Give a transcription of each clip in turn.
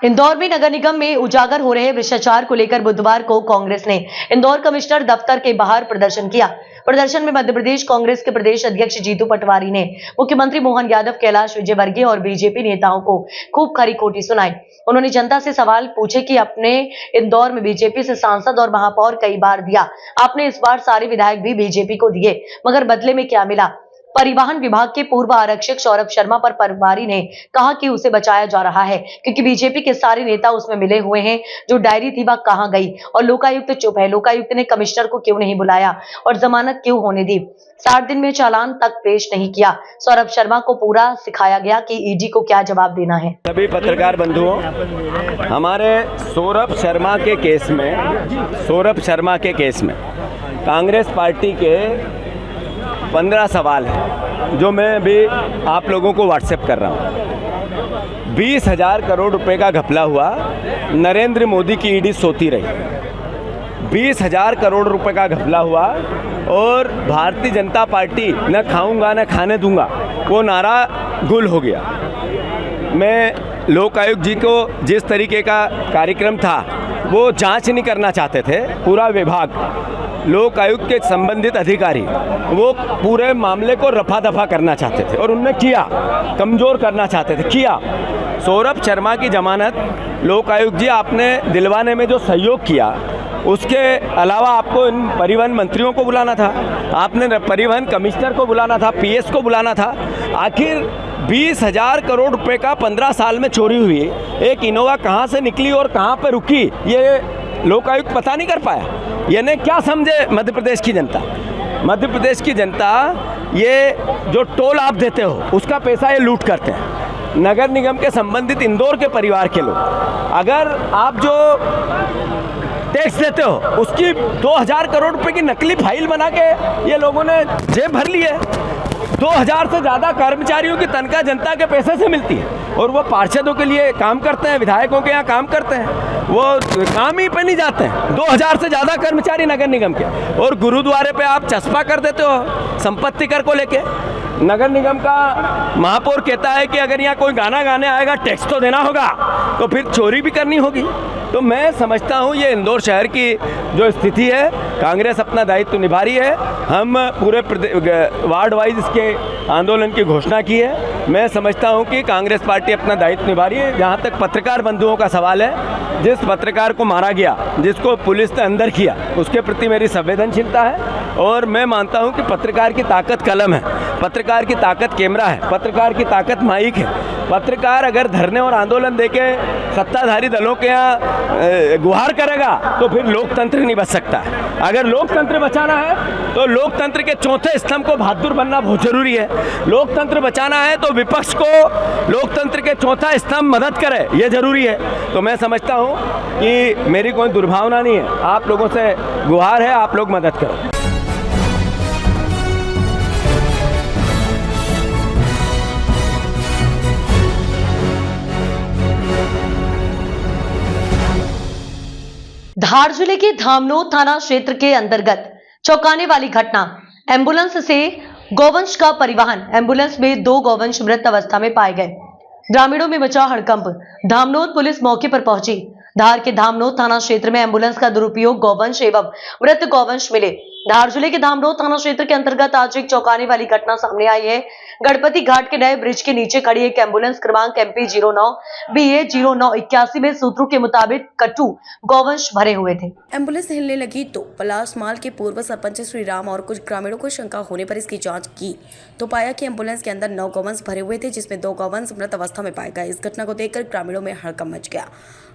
इंदौर में नगर निगम में उजागर हो रहे भ्रष्टाचार को लेकर बुधवार को कांग्रेस ने इंदौर कमिश्नर दफ्तर के बाहर प्रदर्शन किया। प्रदर्शन में मध्य प्रदेश कांग्रेस के प्रदेश अध्यक्ष जीतू पटवारी ने मुख्यमंत्री मोहन यादव, कैलाश विजयवर्गीय और बीजेपी नेताओं को खूब खरी खोटी सुनाई। उन्होंने जनता से सवाल पूछे कि अपने इंदौर में बीजेपी से सांसद और महापौर कई बार दिया, आपने इस बार सारे विधायक भी बीजेपी को दिए, मगर बदले में क्या मिला? परिवहन विभाग के पूर्व आरक्षक सौरभ शर्मा पर पटवारी ने कहा कि उसे बचाया जा रहा है क्योंकि बीजेपी के सारे नेता उसमें मिले हुए हैं। जो डायरी थी वह कहां गई? और लोकायुक्त चुप है। लोकायुक्त ने कमिश्नर को क्यों नहीं बुलाया और जमानत क्यों होने दी? 60 दिन में चालान तक पेश नहीं किया। सौरभ शर्मा को पूरा सिखाया गया कि ईडी को क्या जवाब देना है। सभी पत्रकार बंधुओं, हमारे सौरभ शर्मा के केस में कांग्रेस पार्टी के 15 सवाल हैं जो मैं अभी आप लोगों को व्हाट्सएप कर रहा हूँ। 20,000 करोड़ रुपए का घपला हुआ, नरेंद्र मोदी की ईडी सोती रही। 20,000 करोड़ रुपए का घपला हुआ और भारतीय जनता पार्टी न खाऊंगा न खाने दूंगा वो नारा गुल हो गया। मैं लोकायुक्त जी को जिस तरीके का कार्यक्रम था वो जांच नहीं करना चाहते थे, पूरा विभाग लोकायुक्त के संबंधित अधिकारी वो पूरे मामले को रफा दफा करना चाहते थे और उन्होंने किया, कमज़ोर करना चाहते थे, किया। सौरभ शर्मा की जमानत लोकायुक्त जी आपने दिलवाने में जो सहयोग किया उसके अलावा आपको इन परिवहन मंत्रियों को बुलाना था, आपने परिवहन कमिश्नर को बुलाना था, पीएस को बुलाना था। आखिर 20,000 करोड़ रुपए का 15 साल में चोरी हुई, एक इनोवा कहाँ से निकली और कहाँ पर रुकी ये लोकायुक्त पता नहीं कर पाया। यानी क्या समझे मध्य प्रदेश की जनता? मध्य प्रदेश की जनता ये जो टोल आप देते हो उसका पैसा ये लूट करते हैं। नगर निगम के संबंधित इंदौर के परिवार के लोग, अगर आप जो टैक्स देते हो उसकी 2,000 करोड़ रुपए की नकली फाइल बना के ये लोगों ने जेब भर ली है। 2,000 से ज़्यादा कर्मचारियों की तनख्वाह जनता के पैसे से मिलती है और वो पार्षदों के लिए काम करते हैं, विधायकों के यहाँ काम करते हैं, वो काम ही पे नहीं जाते हैं। 2,000 से ज़्यादा कर्मचारी नगर निगम के, और गुरुद्वारे पे आप चस्पा कर देते हो संपत्ति कर को लेके। नगर निगम का महापौर कहता है कि अगर यहाँ कोई गाना गाने आएगा टैक्स तो देना होगा, तो फिर चोरी भी करनी होगी। तो मैं समझता हूँ ये इंदौर शहर की जो स्थिति है, कांग्रेस अपना दायित्व निभा रही है। हम पूरे वार्ड वाइज इसके आंदोलन की घोषणा की है। मैं समझता हूँ कि कांग्रेस पार्टी अपना दायित्व निभा रही है। जहाँ तक पत्रकार बंधुओं का सवाल है, जिस पत्रकार को मारा गया, जिसको पुलिस ने अंदर किया, उसके प्रति मेरी संवेदनशीलता है और मैं मानता हूँ कि पत्रकार की ताकत कलम है, पत्रकार की ताकत कैमरा है, पत्रकार की ताकत माइक है। पत्रकार अगर धरने और आंदोलन देके सत्ताधारी दलों के यहाँ गुहार करेगा तो फिर लोकतंत्र नहीं बच सकता। अगर लोकतंत्र बचाना है तो लोकतंत्र के चौथे स्तंभ को बहादुर बनना बहुत जरूरी है। लोकतंत्र बचाना है तो विपक्ष को लोकतंत्र के चौथा स्तंभ मदद करे, ये जरूरी है। तो मैं समझता हूँ कि मेरी कोई दुर्भावना नहीं है, आप लोगों से गुहार है, आप लोग मदद करो। धार जिले के धामनोद थाना क्षेत्र के अंतर्गत चौंकाने वाली घटना। एम्बुलेंस से गौवंश का परिवहन। एम्बुलेंस में 2 गौवंश मृत अवस्था में पाए गए। ग्रामीणों में मचा हड़कंप। धामनोद पुलिस मौके पर पहुंची। धार के धामनोद थाना क्षेत्र में एम्बुलेंस का दुरुपयोग, गौवंश एवं मृत गौवंश मिले। धार जिले के धामनोद थाना क्षेत्र के अंतर्गत आज एक चौंकाने वाली घटना सामने आई है। गणपति घाट के नए ब्रिज के नीचे खड़ी एक एम्बुलेंस क्रमांक MP 09 BA 0981 में सूत्रों के मुताबिक कट्टू गौवंश भरे हुए थे। एम्बुलेंस हिलने लगी तो पलासमाल के पूर्व सरपंच श्री राम और कुछ ग्रामीणों को शंका होने पर इसकी जांच की तो पाया कि एम्बुलेंस के अंदर 9 गौवंश भरे हुए थे, जिसमें 2 गौवंश मृत अवस्था में पाए गए। इस घटना को देखकर ग्रामीणों में हड़कंप मच गया।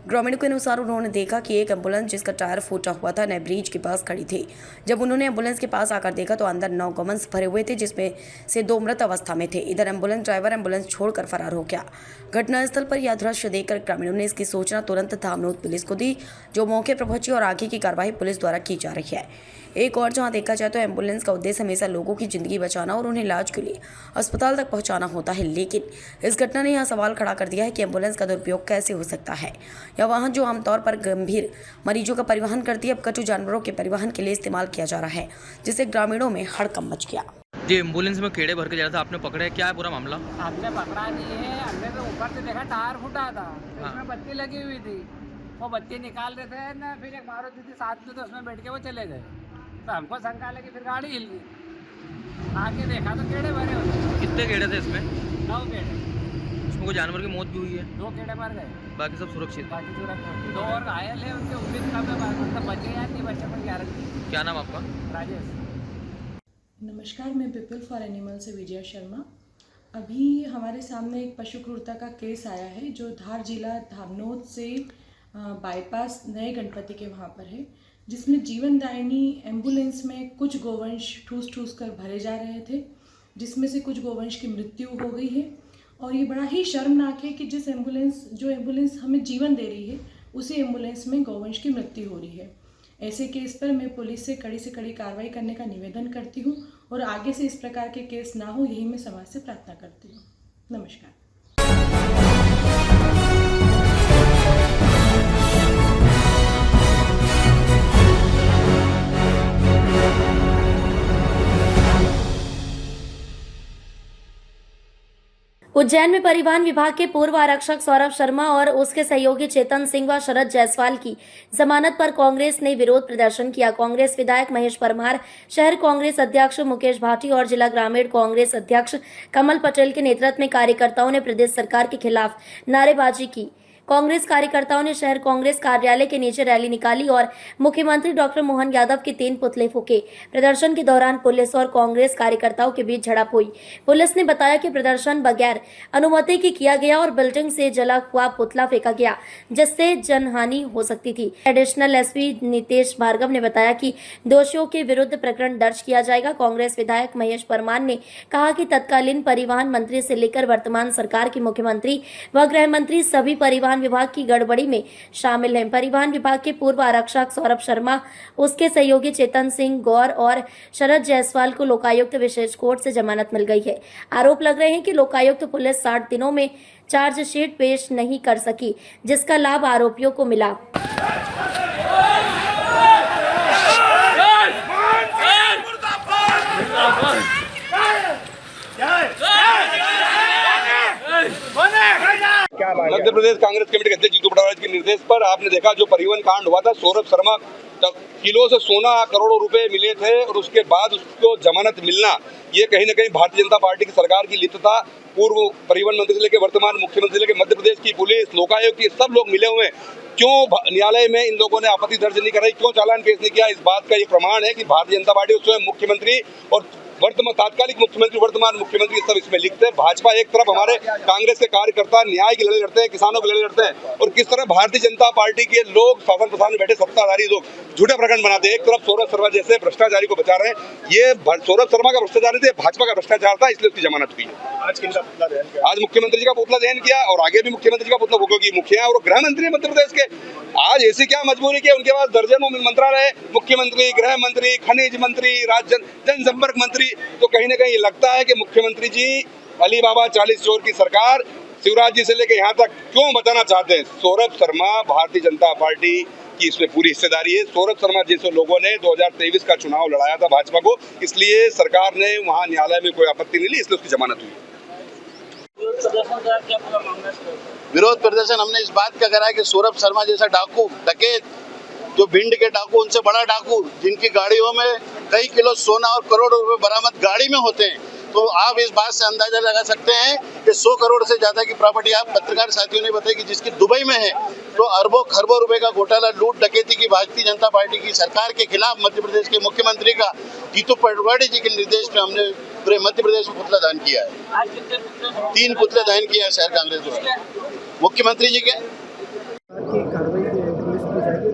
ग्रामीणों के अनुसार उन्होंने देखा कि एक एम्बुलेंस जिसका टायर फूटा हुआ था नए ब्रिज के पास खड़ी थी। जब उन्होंने एम्बुलेंस के पास आकर देखा तो अंदर 9 गौवंश भरे हुए थे, जिसमें से 2 मृत अवस्था में थे। इधर एम्बुलेंस ड्राइवर एम्बुलेंस छोड़कर फरार हो गया। घटनास्थल पर यह दृश्य देखकर ग्रामीणों ने इसकी सूचना तुरंत धामनोद पुलिस को दी, जो मौके पर पहुंची और आगे की कार्रवाई पुलिस द्वारा की जा रही है। एक और जहां देखा जाए तो एम्बुलेंस का उद्देश्य हमेशा लोगों की जिंदगी बचाना और उन्हें इलाज के लिए अस्पताल तक पहुंचाना होता है, लेकिन इस घटना ने यह सवाल खड़ा कर दिया है कि एम्बुलेंस का दुरुपयोग कैसे हो सकता है। यह वाहन जो आमतौर पर गंभीर मरीजों का परिवहन करती है, अब कटु जानवरों के परिवहन के लिए इस्तेमाल किया जा रहा है, जिससे ग्रामीणों में हड़कंप मच गया। जी, एम्बुलेंस में कीड़े भर के जा रहा था, आपने पकड़े, क्या है पूरा मामला? हमने पकड़ा नहीं है, हमने तो ऊपर से देखा टायर फूटा था, इसमें बत्ती लगी हुई थी, वो बत्ती निकाल रहे थे ना, फिर एक मारुति थी साथ में, तो उसमें बैठ के वो चले गए। तो हमको शंका लगी, फिर गाड़ी हिल गई, आके देखा तो कीड़े भरे हुए। कितने कीड़े थे इसमें? 9 कीड़े, उसमें कोई जानवर की मौत भी हुई है? 2 कीड़े मर गए, बाकी सब सुरक्षित? बाकी सूरत 2 और घायल है, उनके उम्मीद कम है, मतलब बचे या नहीं बचे पर गारंटी। क्या नाम आपका? राजेश। नमस्कार, मैं पीपल फॉर एनिमल से विजया शर्मा। अभी हमारे सामने एक पशु क्रूरता का केस आया है जो धार जिला धामनोद से बाईपास नए गणपति के वहाँ पर है, जिसमें जीवनदायिनी एम्बुलेंस में कुछ गोवंश ठूस कर भरे जा रहे थे, जिसमें से कुछ गोवंश की मृत्यु हो गई है। और ये बड़ा ही शर्मनाक है कि जो एम्बुलेंस हमें जीवन दे रही है, उसी एम्बुलेंस में गोवंश की मृत्यु हो रही है। ऐसे केस पर मैं पुलिस से कड़ी कार्रवाई करने का निवेदन करती हूँ और आगे से इस प्रकार के केस ना हो, यही मैं समाज से प्रार्थना करती हूँ। नमस्कार। उज्जैन में परिवहन विभाग के पूर्व आरक्षक सौरभ शर्मा और उसके सहयोगी चेतन सिंह व शरद जायसवाल की जमानत पर कांग्रेस ने विरोध प्रदर्शन किया। कांग्रेस विधायक महेश परमार, शहर कांग्रेस अध्यक्ष मुकेश भाटी और जिला ग्रामीण कांग्रेस अध्यक्ष कमल पटेल के नेतृत्व में कार्यकर्ताओं ने प्रदेश सरकार के खिलाफ नारेबाजी की। कांग्रेस कार्यकर्ताओं ने शहर कांग्रेस कार्यालय के नीचे रैली निकाली और मुख्यमंत्री डॉक्टर मोहन यादव के 3 पुतले फूके। प्रदर्शन के दौरान पुलिस और कांग्रेस कार्यकर्ताओं के बीच झड़प हुई। पुलिस ने बताया कि प्रदर्शन बगैर अनुमति के किया गया और बिल्डिंग से जला हुआ पुतला फेंका गया, जिससे जनहानि हो सकती थी। एडिशनल एसपी नितेश भार्गव ने बताया कि दोषियों के विरुद्ध प्रकरण दर्ज किया जाएगा। कांग्रेस विधायक महेश परमार ने कहा कि तत्कालीन परिवहन मंत्री से लेकर वर्तमान सरकार के मुख्यमंत्री व गृह मंत्री सभी परिवहन विभाग की गड़बड़ी में शामिल हैं। परिवहन विभाग के पूर्व आरक्षक सौरभ शर्मा, उसके सहयोगी चेतन सिंह गौर और शरद जायसवाल को लोकायुक्त विशेष कोर्ट से जमानत मिल गई है। आरोप लग रहे हैं कि लोकायुक्त पुलिस 60 दिनों में चार्जशीट पेश नहीं कर सकी, जिसका लाभ आरोपियों को मिला। मध्य प्रदेश कांग्रेस कमेटी के अध्यक्ष जीतू पटवारी के निर्देश पर आपने देखा जो परिवहन कांड हुआ था, सौरभ शर्मा किलो से सोना करोड़ों रुपए मिले थे और उसके बाद उसको जमानत मिलना, ये कहीं ना कहीं भारतीय जनता पार्टी की सरकार की लिप्तता। पूर्व परिवहन मंत्री से लेकर वर्तमान मुख्यमंत्री से लेकर मध्य प्रदेश की पुलिस, लोकायुक्त, ये सब लोग मिले हुए हैं। क्यों न्यायालय में इन लोगों ने आपत्ति दर्ज नहीं कराई, क्यों चालान पेश नहीं किया? इस बात का ये प्रमाण है कि भारतीय जनता पार्टी स्वयं मुख्यमंत्री और वर्तमान तात्कालिक मुख्यमंत्री, वर्तमान मुख्यमंत्री सब इसमें लिखते हैं। भाजपा एक तरफ हमारे कांग्रेस के कार्यकर्ता न्याय की लड़ाई लड़ते हैं, किसानों की लड़ाई लड़ते हैं, और किस तरह भारतीय जनता पार्टी के लोग शासन प्रशासन में बैठे सत्ताधारी लोग झूठे प्रकरण बनाते हैं। एक तरफ सौरभ शर्मा जैसे भ्रष्टाचारी को बचा रहे हैं। ये सौरभ शर्मा का भ्रष्टाचार नहीं थे, भाजपा का भ्रष्टाचार था, इसलिए उसकी जमानत हुई। आज मुख्यमंत्री जी का पुतला दहन किया और आगे भी मुख्यमंत्री जी का पुतला फूकेगी। मुखिया और गृह मंत्री मध्य प्रदेश के, आज ऐसी क्या मजबूरी की उनके पास दर्जनों मंत्रालय, मुख्यमंत्री, गृह मंत्री, खनिज मंत्री, जनसंपर्क मंत्री। तो कहीं ना कहीं ये लगता है कि मुख्यमंत्री जी अली बाबा 40 चोर की सरकार शिवराज जी से लेकर यहाँ तक क्यों बचाना चाहते हैं? सौरभ शर्मा, भारतीय जनता पार्टी की इसमें पूरी हिस्सेदारी है। सौरभ शर्मा जैसे लोगों ने 2023 का चुनाव लड़ाया था भाजपा को, इसलिए सरकार ने वहाँ न्यायालय में कोई आपत्ति नहीं ली, इसलिए उसकी जमानत हुई। विरोध प्रदर्शन हमने इस बात का करा कि सौरभ शर्मा जैसा डाकू, डकैत, जो भिंड के डाकू, उनसे बड़ा डाकू, जिनकी गाड़ियों में कई किलो सोना और करोड़ों रुपए बरामद गाड़ी में होते हैं, तो आप इस बात से अंदाजा लगा सकते हैं कि 100 करोड़ से ज्यादा की प्रॉपर्टी, आप पत्रकार साथियों ने बताया कि जिसकी दुबई में है, तो अरबों खरबों रुपए का घोटाला, लूट डकैती की भारतीय जनता पार्टी की सरकार के खिलाफ मध्य प्रदेश के मुख्यमंत्री का जीतू पटवारी जी के निर्देश में हमने पूरे मध्य प्रदेश में पुतला दहन किया है। 3 पुतले दहन किया है शहर कांग्रेस द्वारा मुख्यमंत्री जी के।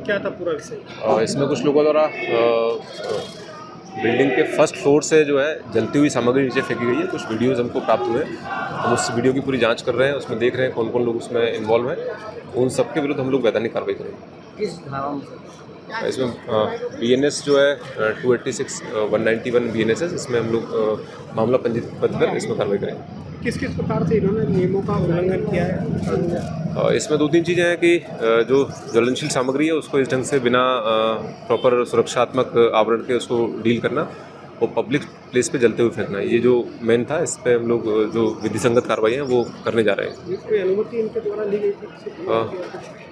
क्या था पूरा विषय? इसमें कुछ लोगों द्वारा बिल्डिंग के फर्स्ट फ्लोर से जो है जलती हुई सामग्री नीचे फेंकी गई है। कुछ वीडियोस हमको प्राप्त हुए हैं, हम उस वीडियो की पूरी जांच कर रहे हैं, उसमें देख रहे हैं कौन कौन लोग उसमें इन्वॉल्व हैं। उन सबके विरुद्ध हम लोग वैधानिक कार्रवाई करेंगे। किस धाराओं से? इसमें BNS जो है 286, 191 BNS है, इसमें हम लोग मामला पंजीबद्ध कर इसमें कार्रवाई करेंगे। किस किस प्रकार से इन्होंने नियमों का उल्लंघन किया है? इसमें 2-3 चीज़ें हैं कि जो ज्वलनशील सामग्री है उसको इस ढंग से बिना प्रॉपर सुरक्षात्मक आवरण के उसको डील करना, वो पब्लिक प्लेस पे जलते हुए फेंकना है। ये जो मेन था, इस पे हम लोग जो विधिसंगत कार्रवाई है वो करने जा रहे हैं। कोई अनुमति इनके द्वारा ली गई थी?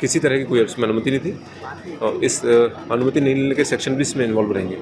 किसी तरह की कोई इसमें अनुमति नहीं थी और इस अनुमति नहीं लेने के सेक्शन भी इसमें इन्वॉल्व रहेंगे।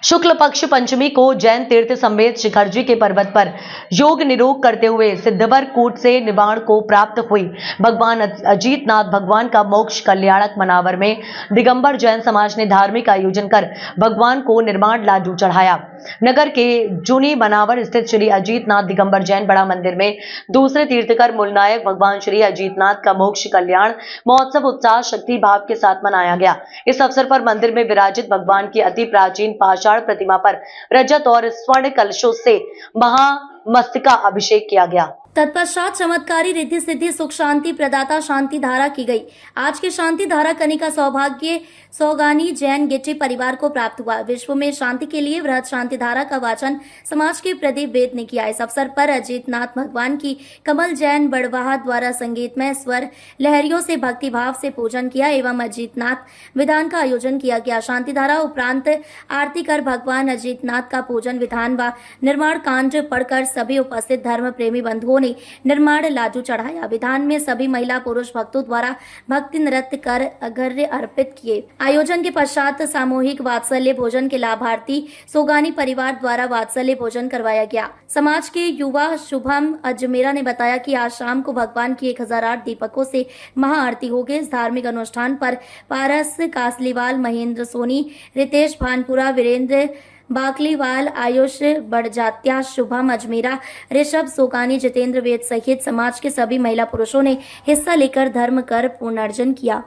शुक्ल पक्ष पंचमी को जैन तीर्थ समेत शिखरजी के पर्वत पर योग निरोग करते हुए सिद्धवर कूट से निवाण को प्राप्त हुई भगवान अजीतनाथ भगवान का मोक्ष कल्याणक मनावर में दिगंबर जैन समाज ने धार्मिक आयोजन कर भगवान को निर्माण लाडू चढ़ाया। नगर के जूनी मनावर स्थित श्री अजीतनाथ दिगंबर जैन बड़ा मंदिर में दूसरे तीर्थकर मूलनायक भगवान श्री अजीतनाथ का मोक्ष कल्याण महोत्सव उत्साह शक्ति भाव के साथ मनाया गया। इस अवसर पर मंदिर में विराजित भगवान की अति प्राचीन पाषाण प्रतिमा पर रजत और स्वर्ण कलशों से महामस्तका अभिषेक किया गया। तत्पश्चात चमत्कारी रिद्धि सिद्धि सुख शांति प्रदाता शांति धारा की गई। आज की शांति धारा कनिका सौभाग्य सौगानी जैन गिट्टी परिवार को प्राप्त हुआ। विश्व में शांति के लिए वृहत शांति धारा का वाचन समाज के प्रदीप वेद ने किया। इस अवसर पर अजीतनाथ भगवान की कमल जैन बड़वाहा द्वारा संगीतमय स्वर लहरियों से भक्ति भाव से पूजन किया एवं अजीतनाथ विधान का आयोजन किया गया। शांति धारा उपरांत आरती कर भगवान अजीतनाथ का पूजन विधान व निर्माण कांड पढ़कर सभी उपस्थित धर्म प्रेमी बंधुओं ने निर्माण लाडू चढ़ाया। विधान में सभी महिला पुरुष भक्तों द्वारा भक्ति नृत्य कर अर्घ्य अर्पित किए। आयोजन के पश्चात सामूहिक वात्सल्य भोजन के लाभार्थी सोगानी परिवार द्वारा वात्सल्य भोजन करवाया गया। समाज के युवा शुभम अजमेरा ने बताया कि आज शाम को भगवान की 1008 दीपकों से महाआरती होगी। इस धार्मिक अनुष्ठान पर पारस कासलीवाल, महेंद्र सोनी, रितेश भानपुरा, वीरेंद्र बाकलीवाल, आयुष बड़जात्या, शुभम अजमेरा, ऋषभ सोगानी, जितेंद्र वेद सहित समाज के सभी महिला पुरुषों ने हिस्सा लेकर धर्म कर पुनर्जन किया।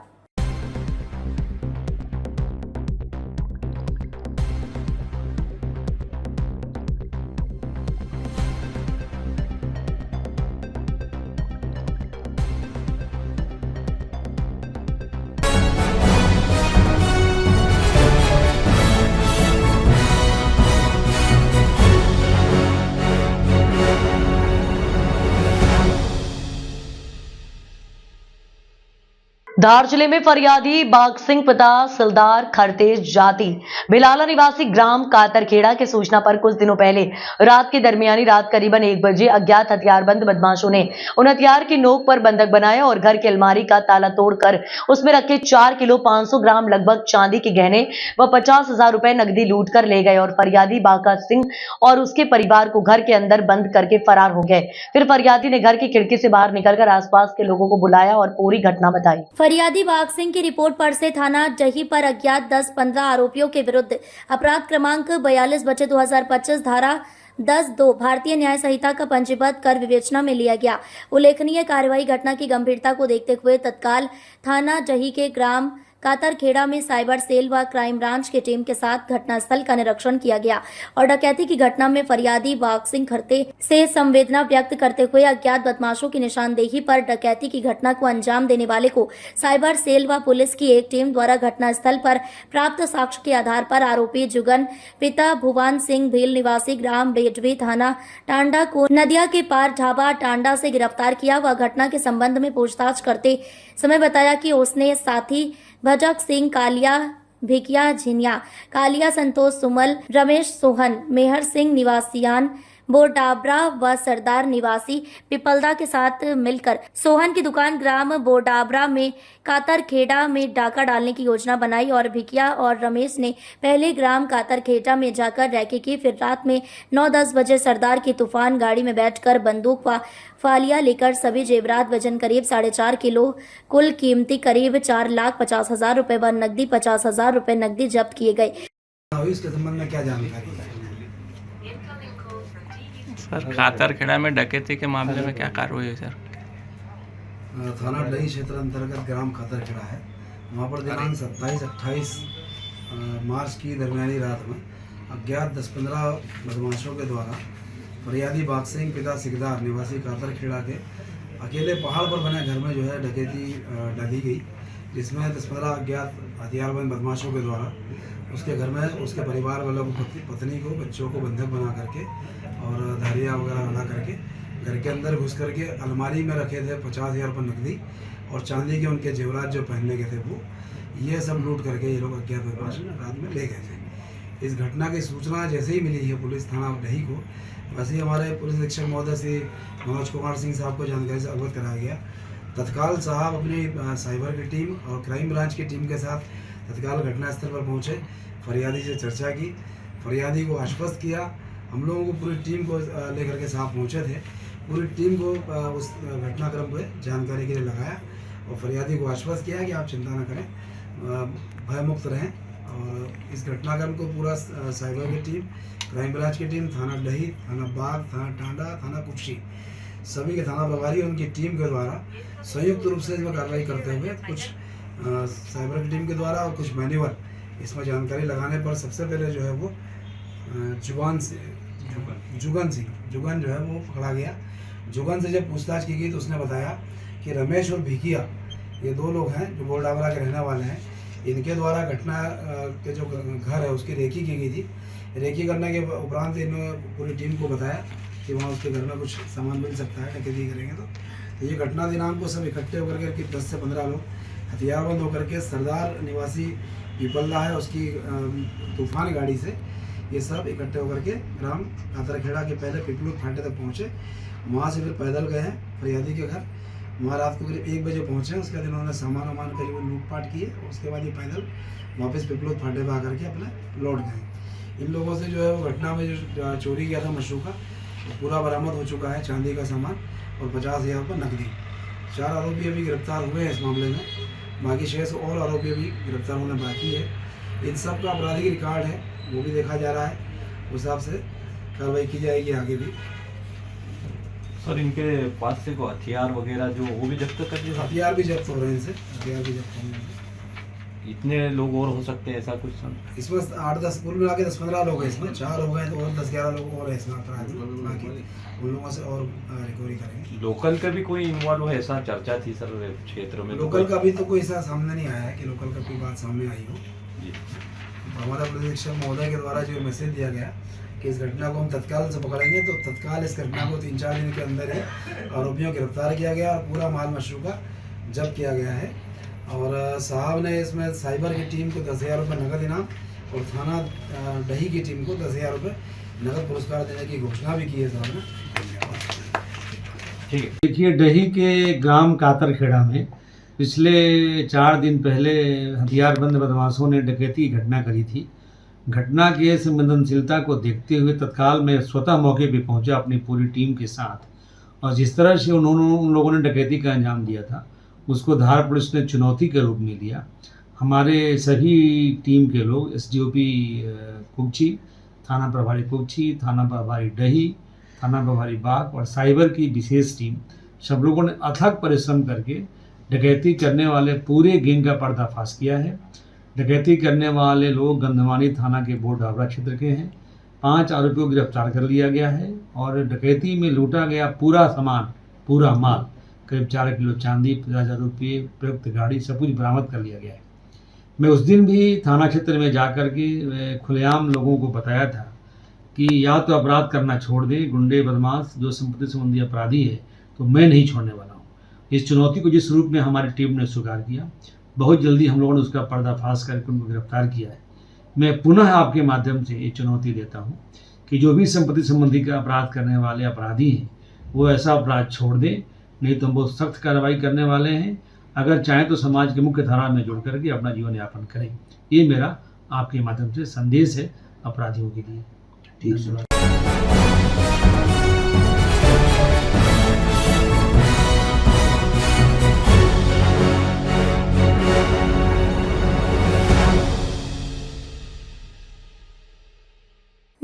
धार जिले में फरियादी बाघ सिंह पिता सिलदार खरतेज जाति बिलाला निवासी ग्राम कातरखेड़ा की सूचना पर कुछ दिनों पहले रात की दरमियानी रात करीबन 1 बजे अज्ञात हथियारबंद बदमाशों ने उन हथियार की नोक पर बंधक बनाया और घर की अलमारी का ताला तोड़कर उसमें रखे 4 किलो 500 ग्राम लगभग चांदी के गहने व 50,000 रुपए नकदी लूट कर ले गए और फरियादी बाघ सिंह और उसके परिवार को घर के अंदर बंद करके फरार हो गए। फिर फरियादी ने घर की खिड़की से बाहर निकलकर आसपास के लोगों को बुलाया और पूरी घटना बताई। फरियादी बाघ सिंह की रिपोर्ट पर से थाना जही पर अज्ञात 10-15 आरोपियों के विरुद्ध अपराध क्रमांक 42/2025 धारा 10(2) भारतीय न्याय संहिता का पंजीबद्ध कर विवेचना में लिया गया। उल्लेखनीय कार्रवाई घटना की गंभीरता को देखते हुए तत्काल थाना जही के ग्राम कातरखेड़ा में साइबर सेल व क्राइम ब्रांच की टीम के साथ घटनास्थल का निरीक्षण किया गया और डकैती की घटना में फरियादी बाघ सिंह खरते से संवेदना व्यक्त करते हुए अज्ञात बदमाशों की निशानदेही पर डकैती की घटना को अंजाम देने वाले को साइबर सेल व पुलिस की एक टीम द्वारा घटनास्थल पर प्राप्त साक्ष्य के आधार पर आरोपी जुगन पिता भुवन सिंह भील निवासी ग्राम बेडवी थाना टांडा को नदिया के पार ढाबा टांडा से गिरफ्तार किया। वह घटना के संबंध में पूछताछ करते समय बताया कि उसने साथी भजक सिंह, कालिया भिकिया झिनिया, कालिया संतोष सुमल, रमेश सोहन, मेहर सिंह निवासियान बोडाबरा व सरदार निवासी पिपलदा के साथ मिलकर सोहन की दुकान ग्राम बोडाबरा में कातरखेड़ा में डाका डालने की योजना बनाई और भिकिया और रमेश ने पहले ग्राम कातरखेड़ा में जाकर रैकी की। फिर रात में 9-10 बजे सरदार की तूफान गाड़ी में बैठकर बंदूक व फालिया लेकर सभी जेवरात वजन करीब 4.5 किलो कुल कीमती करीब 4,50,000 रुपए व नकदी 50,000 रुपए नकदी जब्त किए गए। इसके संबंध में क्या जानकारी है? सर कातरखेड़ा में डकैती के मामले में क्या कार्रवाई हुई सर? थाना डही क्षेत्र अंतर्गत ग्राम कातरखेड़ा है। वहाँ पर दिनांक 27-28 मार्च की दरमियानी रात में अज्ञात 10-15 बदमाशों के द्वारा फरियादी बाघ सिंह पिता सिकदार निवासी कातरखेड़ा के अकेले पहाड़ पर बने घर में जो है डकैती डाली गई, जिसमें 10-15 अज्ञात हथियारबंद बदमाशों के द्वारा उसके घर में उसके परिवार वालों को पत्नी को बच्चों को बंधक बना करके और धारियाँ वगैरह लगा करके घर के अंदर घुस करके अलमारी में रखे थे 50,000 रुपये नकदी और चांदी के उनके जेवरात जो पहनने के थे वो ये सब लूट करके ये लोग अज्ञात बदमाश रात में ले गए थे। इस घटना की सूचना जैसे ही मिली है पुलिस थाना डही को, वैसे ही हमारे पुलिस अधीक्षक महोदय श्री मनोज कुमार सिंह साहब को जानकारी से अवगत कराया गया। तत्काल साहब अपनी साइबर की टीम और क्राइम ब्रांच की टीम के साथ तत्काल घटनास्थल पर पहुंचे, फरियादी से चर्चा की, फरियादी को आश्वस्त किया। हम लोगों को पूरी टीम को लेकर के साहब पहुंचे थे, पूरी टीम को उस घटनाक्रम पर जानकारी के लिए लगाया और फरियादी को आश्वस्त किया कि आप चिंता न करें, भयमुक्त रहें। और इस घटनाक्रम को पूरा साइबर की टीम, क्राइम ब्रांच की टीम, थाना डही, थाना बाग, थाना टांडा, थाना कुक्षी, सभी के थाना प्रभारी और उनकी टीम के द्वारा संयुक्त रूप से इसमें कार्रवाई करते हुए कुछ साइबर की टीम के द्वारा और कुछ मैन्यूअर इसमें जानकारी लगाने पर सबसे पहले जो है वो जुगन जो है वो पकड़ा गया। जुगन से जब पूछताछ की गई तो उसने बताया कि रमेश और भिकिया ये दो लोग हैं जो बोलडाबरा के रहने वाले हैं। इनके द्वारा घटना के जो घर है उसकी रेकी की गई थी। रेकी करने के उपरांत इन्होंने पूरी टीम को बताया कि वहाँ उसके घर में कुछ सामान मिल सकता है, डकैती करेंगे तो ये घटना दिनांक को सब इकट्ठे होकर के 10 से 15 लोग हथियारबंद होकर के सरदार निवासी पीपल्ला है उसकी तूफान गाड़ी से ये सब इकट्ठे होकर के ग्राम कातरखेड़ा के पहले पिपलू फाटे तक पहुँचे। वहाँ से फिर पैदल गए हैं फरियादी के घर, वहाँ रात को करीब 1 बजे पहुँचे। उसके बाद इन्होंने सामान वामान करीब लूटपाट किए और उसके बाद ये पैदल वापस पिपलू फाटे पर आकर के अपने लौट गए। इन लोगों से जो है वो घटना में जो चोरी किया था मशरूका पूरा बरामद हो चुका है, चांदी का सामान और 50,000 रुपये नकदी। 4 आरोपी अभी गिरफ्तार हुए हैं इस मामले में, बाकी 6 और आरोपी अभी गिरफ्तार होने बाकी है। इन सब का आपराधिक रिकॉर्ड है वो भी देखा जा रहा है, उस हिसाब से कार्रवाई की जाएगी आगे भी। सर इनके पास से कोई हथियार वगैरह जो वो भी जब्त कर दिए? हथियार भी जब्त हो रहे हैं इनसे, हथियार भी जब्त हो रहे हैं। इतने लोग और हो सकते हैं ऐसा कुछ सर? इसमें 8-10 कुल मिला के 10-15 लोग हैं इसमें, 4 हो गए तो और 10-11 लोग और है इसमें अपराधी, बाकी उन लोगों से और रिकवरी करेंगे। लोकल का भी कोई इन्वॉल्व है ऐसा चर्चा थी सर क्षेत्र में? लोकल का अभी तो कोई ऐसा सामने नहीं आया है कि लोकल का कोई बात सामने आई हो। जी हमारा पुलिस अधीक्षक महोदय के द्वारा जो मैसेज दिया गया कि इस घटना को हम तत्काल से पकड़ेंगे, तो तत्काल इस घटना को 3-4 दिन के अंदर ही आरोपियों को गिरफ्तार किया गया और पूरा माल मशरूका जब्त किया गया है। और साहब ने इसमें साइबर की टीम को 10,000 रुपये नगद इनाम और थाना डही की टीम को 10,000 रुपये नगद पुरस्कार देने की घोषणा भी की है साहब ने। ठीक है। देखिए, डही के ग्राम कातरखेड़ा में पिछले 4 दिन पहले हथियारबंद बदमाशों ने डकैती की घटना करी थी। घटना की संवेदनशीलता को देखते हुए तत्काल मैं स्वतः मौके पर पहुंचा अपनी पूरी टीम के साथ, और जिस तरह से उन लोगों ने डकैती का अंजाम दिया था उसको धार पुलिस ने चुनौती के रूप में लिया। हमारे सभी टीम के लोग एसडीओपी कुक्षी, थाना प्रभारी कुक्षी, थाना प्रभारी डही, थाना प्रभारी बाग और साइबर की विशेष टीम, सब लोगों ने अथक परिश्रम करके डकैती करने वाले पूरे गैंग का पर्दाफाश किया है। डकैती करने वाले लोग गंधवानी थाना के बोरडाबरा क्षेत्र के हैं। 5 आरोपियों को गिरफ्तार कर लिया गया है और डकैती में लूटा गया पूरा सामान, पूरा माल, करीब 4 किलो चांदी, 50,000 रुपये, प्रयुक्त गाड़ी, सब कुछ बरामद कर लिया गया है। मैं उस दिन भी थाना क्षेत्र में जाकर के खुलेआम लोगों को बताया था कि या तो अपराध करना छोड़ दें, गुंडे बदमाश जो संपत्ति संबंधी अपराधी है तो मैं नहीं छोड़ने वाला हूँ। इस चुनौती को जिस रूप में हमारी टीम ने स्वीकार किया, बहुत जल्दी हम लोगों ने उसका पर्दाफाश करके उनको गिरफ्तार किया है। मैं पुनः आपके माध्यम से ये चुनौती देता हूँ कि जो भी संपत्ति संबंधी का अपराध करने वाले अपराधी हैं वो ऐसा अपराध छोड़ दें, नहीं तो हम बहुत सख्त कार्रवाई करने वाले हैं। अगर चाहें तो समाज के मुख्य धारा में जुड़ करके अपना जीवन यापन करें। ये मेरा आपके माध्यम से संदेश है अपराधियों के लिए। ठीक है।